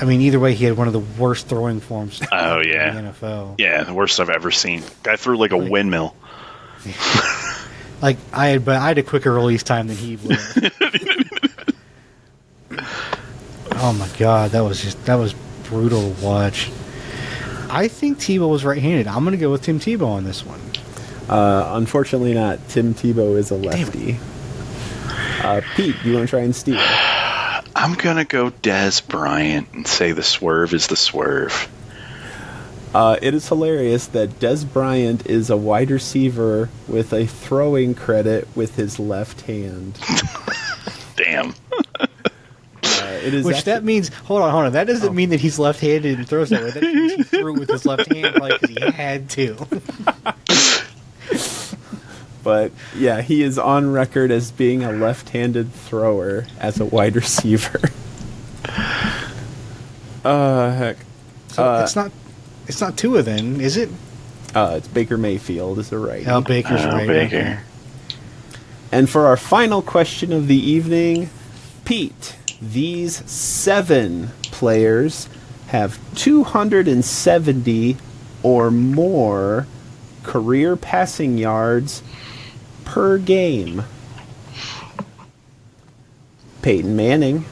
S1: I mean, either way, he had one of the worst throwing forms
S2: Oh,
S1: in
S2: yeah.
S1: the NFL.
S2: Yeah, the worst I've ever seen. Guy threw like a windmill.
S1: Like I had a quicker release time than he would. Oh my god, that was brutal to watch. I think Tebow was right-handed. I'm going to go with Tim Tebow on this one.
S3: Unfortunately not. Tim Tebow is a lefty. Pete, you want to try and steal?
S2: I'm going to go Des Bryant and say the swerve is the swerve.
S3: It is hilarious that Des Bryant is a wide receiver with a throwing credit with his left hand.
S2: Damn.
S3: It is
S1: Which that means, hold on. That doesn't mean that he's left-handed and throws that way. That means he threw with his left hand probably because he had to.
S3: But yeah, he is on record as being a left-handed thrower as a wide receiver. Heck.
S1: So it's not Tua then, is it?
S3: It's Baker Mayfield is the right.
S1: Oh, Baker's right.
S2: Baker.
S1: Okay.
S3: And for our final question of the evening, Pete, these 7 players have 270 or more career passing yards per game. Peyton Manning,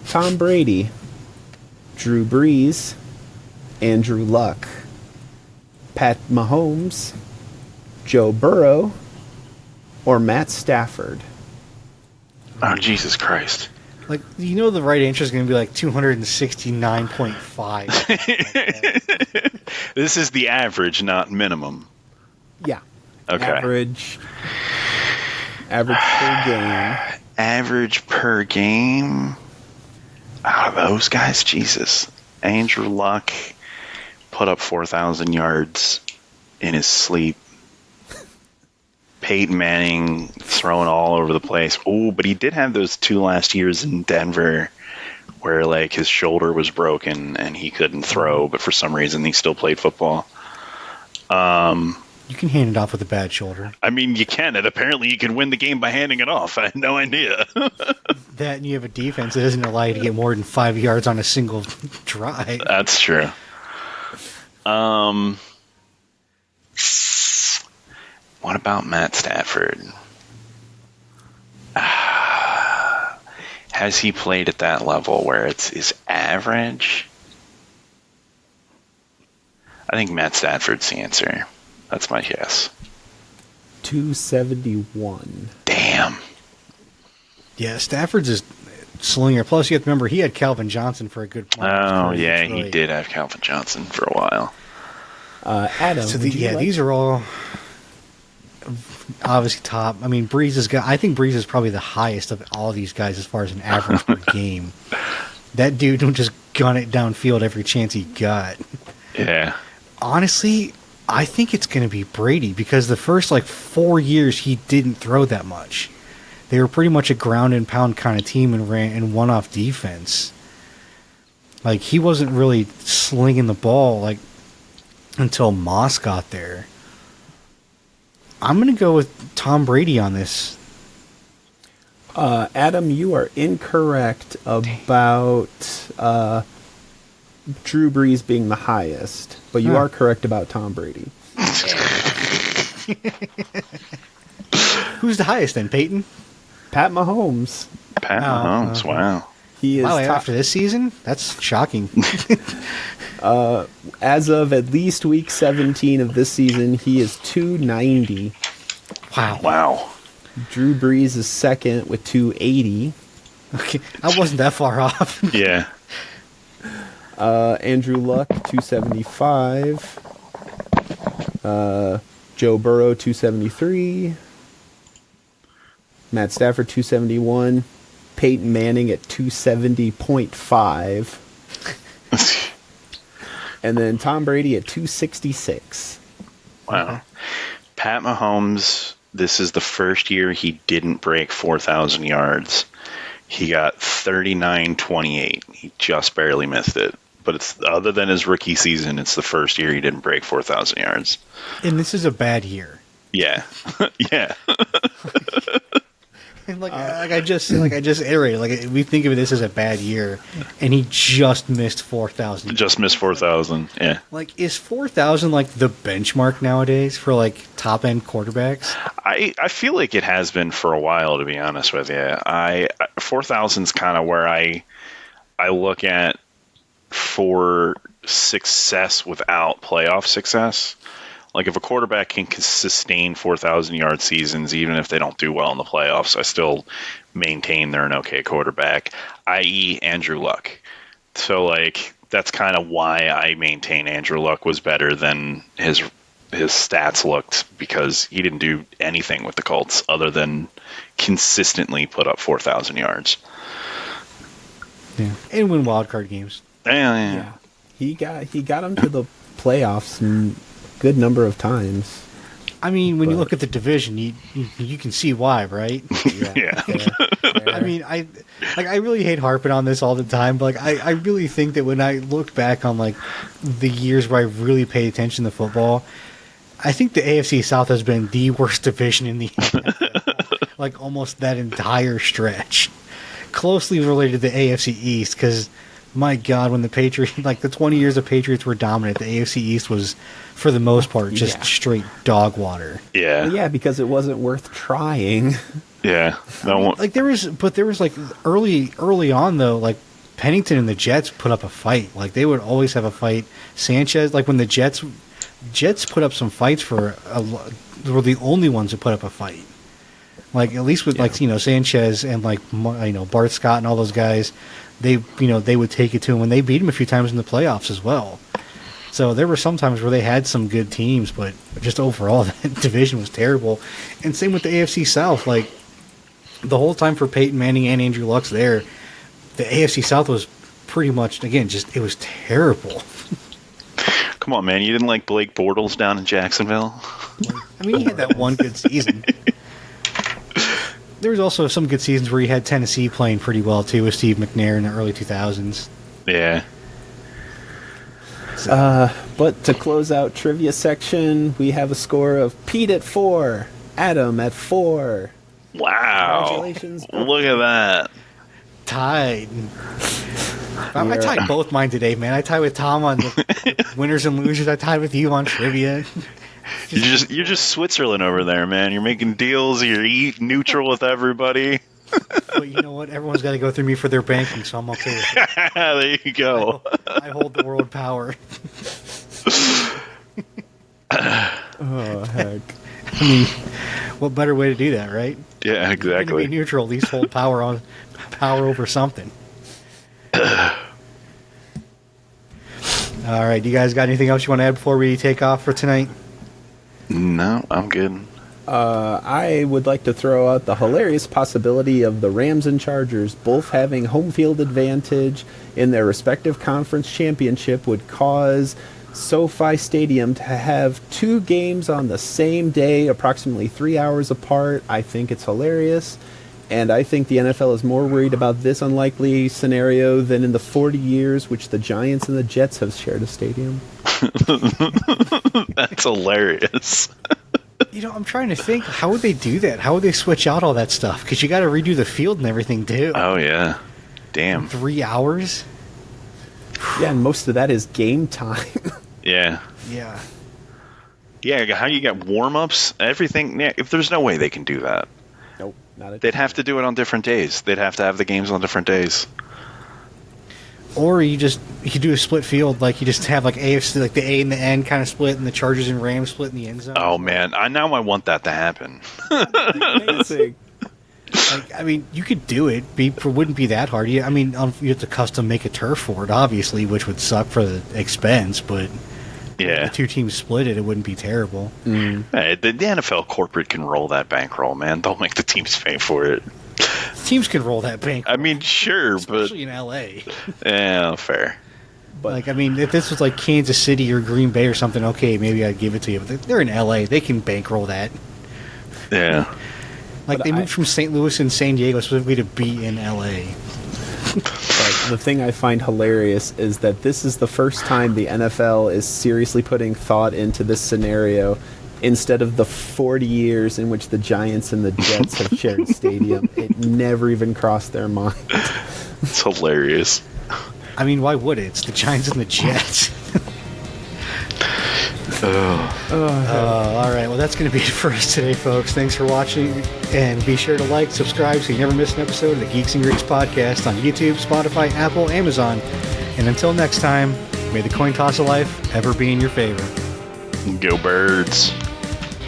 S3: Tom Brady, Drew Brees, Andrew Luck, Pat Mahomes, Joe Burrow, or Matt Stafford.
S2: Oh, Jesus Christ.
S1: Like, the right answer is going to be like 269.5.
S2: This is the average, not minimum.
S3: Yeah.
S2: Okay.
S3: Average per game.
S2: Average per game. Out of those guys, Jesus. Andrew Luck put up 4,000 yards in his sleep. Peyton Manning throwing all over the place. Oh, but he did have those 2 last years in Denver where like his shoulder was broken and he couldn't throw, but for some reason he still played football.
S1: You can hand it off with a bad shoulder.
S2: I mean, you can, and apparently you can win the game by handing it off. I had no idea.
S1: That and you have a defense that doesn't allow you to get more than 5 yards on a single drive.
S2: That's true. What about Matt Stafford? Has he played at that level where it's his average? I think Matt Stafford's the answer. That's my guess.
S3: 271.
S2: Damn.
S1: Yeah, Stafford's a slinger. Plus, you have to remember, he had Calvin Johnson for a good point.
S2: Oh, yeah, he did have Calvin Johnson for a while.
S3: Adam,
S1: So, these are all obviously top. I mean, I think Breeze is probably the highest of all these guys as far as an average per game. That dude don't just gun it downfield every chance he got.
S2: Yeah.
S1: Honestly, I think it's going to be Brady because the first 4 years he didn't throw that much. They were pretty much a ground and pound kind of team and won off defense. Like, he wasn't really slinging the ball until Moss got there. I'm going to go with Tom Brady on this.
S3: Adam, you are incorrect about Drew Brees being the highest, but you are correct about Tom Brady.
S1: Who's the highest then, Peyton?
S3: Pat Mahomes.
S2: Pat Mahomes, wow.
S3: He is
S1: Wow, after this season? That's shocking.
S3: as of at least week 17 of this season, he is 290.
S1: Wow.
S2: Wow.
S3: Drew Brees is second with 280.
S1: Okay, I wasn't that far off.
S2: Yeah.
S3: Andrew Luck, 275. Joe Burrow, 273. Matt Stafford, 271. Peyton Manning at 270.5. And then Tom Brady at 266.
S2: Wow. Pat Mahomes, this is the first year he didn't break 4,000 yards. He got 39-28. He just barely missed it. But it's other than his rookie season, it's the first year he didn't break 4,000 yards.
S1: And this is a bad year.
S2: Yeah. Yeah.
S1: And I just iterated. We think of this as a bad year, and he just missed 4,000.
S2: Just missed 4,000. Yeah.
S1: Is 4,000 the benchmark nowadays for top end quarterbacks?
S2: I feel like it has been for a while, to be honest with you. 4,000 is kind of where I look at for success without playoff success. Like, if a quarterback can sustain 4,000-yard seasons, even if they don't do well in the playoffs, I still maintain they're an okay quarterback, i.e. Andrew Luck. So, like, that's kind of why I maintain Andrew Luck was better than his stats looked, because he didn't do anything with the Colts other than consistently put up 4,000 yards.
S1: Yeah. And win wild card games.
S2: Yeah.
S3: He got him to the playoffs a good number of times.
S1: I mean, when you look at the division, you can see why, right?
S2: Yeah.
S1: I mean, I really hate harping on this all the time, but like I really think that when I look back on like the years where I really paid attention to football, I think the AFC South has been the worst division in the NFL, like almost that entire stretch. Closely related to the AFC East, because my God, when the Patriots, like the 20 years the Patriots were dominant, the AFC East was, for the most part, just straight dog water.
S2: Yeah.
S3: Well, yeah, because it wasn't worth trying.
S2: Yeah. No one.
S1: Like there was like early on though, like Pennington and the Jets put up a fight. Like they would always have a fight. Sanchez, like when the Jets put up some fights they were the only ones who put up a fight. Like at least with like Sanchez and like Bart Scott and all those guys, they would take it to him, and they beat him a few times in the playoffs as well. So there were some times where they had some good teams, but just overall that division was terrible. And same with the AFC South. Like the whole time for Peyton Manning and Andrew Luck's there, the AFC South was pretty much, again, it was terrible.
S2: Come on, man. You didn't like Blake Bortles down in Jacksonville?
S1: I mean, he had that one good season. There was also some good seasons where he had Tennessee playing pretty well, too, with Steve McNair in the early 2000s.
S2: Yeah.
S3: But to close out trivia section, we have a score of Pete at 4, Adam at 4.
S2: Wow.
S3: Congratulations.
S2: Look at that.
S1: Tied. I tied both mine today, man. I tied with Tom on the winners and losers. I tied with you on trivia.
S2: You're just Switzerland over there, man. You're making deals. You're neutral with everybody.
S1: But you know what? Everyone's got to go through me for their banking, so I'm okay with it.
S2: There you go.
S1: I hold the world power.
S3: Oh, heck.
S1: I mean, what better way to do that, right?
S2: Yeah,
S1: If you're
S2: exactly.
S1: gonna be neutral, at least hold power over something. All right, do you guys got anything else you want to add before we take off for tonight?
S2: No, I'm good.
S3: I would like to throw out the hilarious possibility of the Rams and Chargers both having home field advantage in their respective conference championship would cause SoFi Stadium to have 2 games on the same day, approximately 3 hours apart. I think it's hilarious, and I think the NFL is more worried about this unlikely scenario than in the 40 years which the Giants and the Jets have shared a stadium.
S2: That's hilarious.
S1: I'm trying to think, how would they do that? How would they switch out all that stuff? Because you got to redo the field and everything, too.
S2: Oh, yeah. Damn.
S1: 3 hours?
S3: Yeah, and most of that is game time.
S2: Yeah.
S1: Yeah.
S2: Yeah, how you get warm-ups, everything. Yeah, if there's no way they can do that.
S3: Nope, not a
S2: They'd have to do it on different days. They'd have to have the games on different days.
S1: Or you do a split field, like you just have like AFC, like the A and the N kind of split, and the Chargers and Rams split in the end zone.
S2: Oh, man. Now I want that to happen.
S3: Amazing.
S1: Like, I mean, you could do it. It wouldn't be that hard. You have to custom make a turf for it, obviously, which would suck for the expense. But
S2: Yeah.
S1: if the 2 teams split it, it wouldn't be terrible.
S2: Hey, the NFL corporate can roll that bankroll, man. Don't make the teams pay for it.
S1: Teams can roll that bank,
S2: I mean, sure,
S1: especially in LA.
S2: yeah, fair.
S3: But
S1: Like, I mean, if this was like Kansas City or Green Bay or something, okay, maybe I'd give it to you. But they're in LA; they can bankroll that.
S2: Yeah.
S1: Like
S3: But
S1: they moved from St. Louis and San Diego specifically to be in LA.
S3: But the thing I find hilarious is that this is the first time the NFL is seriously putting thought into this scenario instead of the 40 years in which the Giants and the Jets have shared a stadium. It never even crossed their mind.
S2: It's hilarious.
S1: I mean, why would it? It's the Giants and the Jets. All right, well, that's going to be it for us today, folks. Thanks for watching, and be sure to like, subscribe so you never miss an episode of the Geeks and Greeks podcast on YouTube, Spotify, Apple, Amazon. And until next time, may the coin toss of life ever be in your favor.
S2: Go Birds.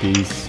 S3: Peace.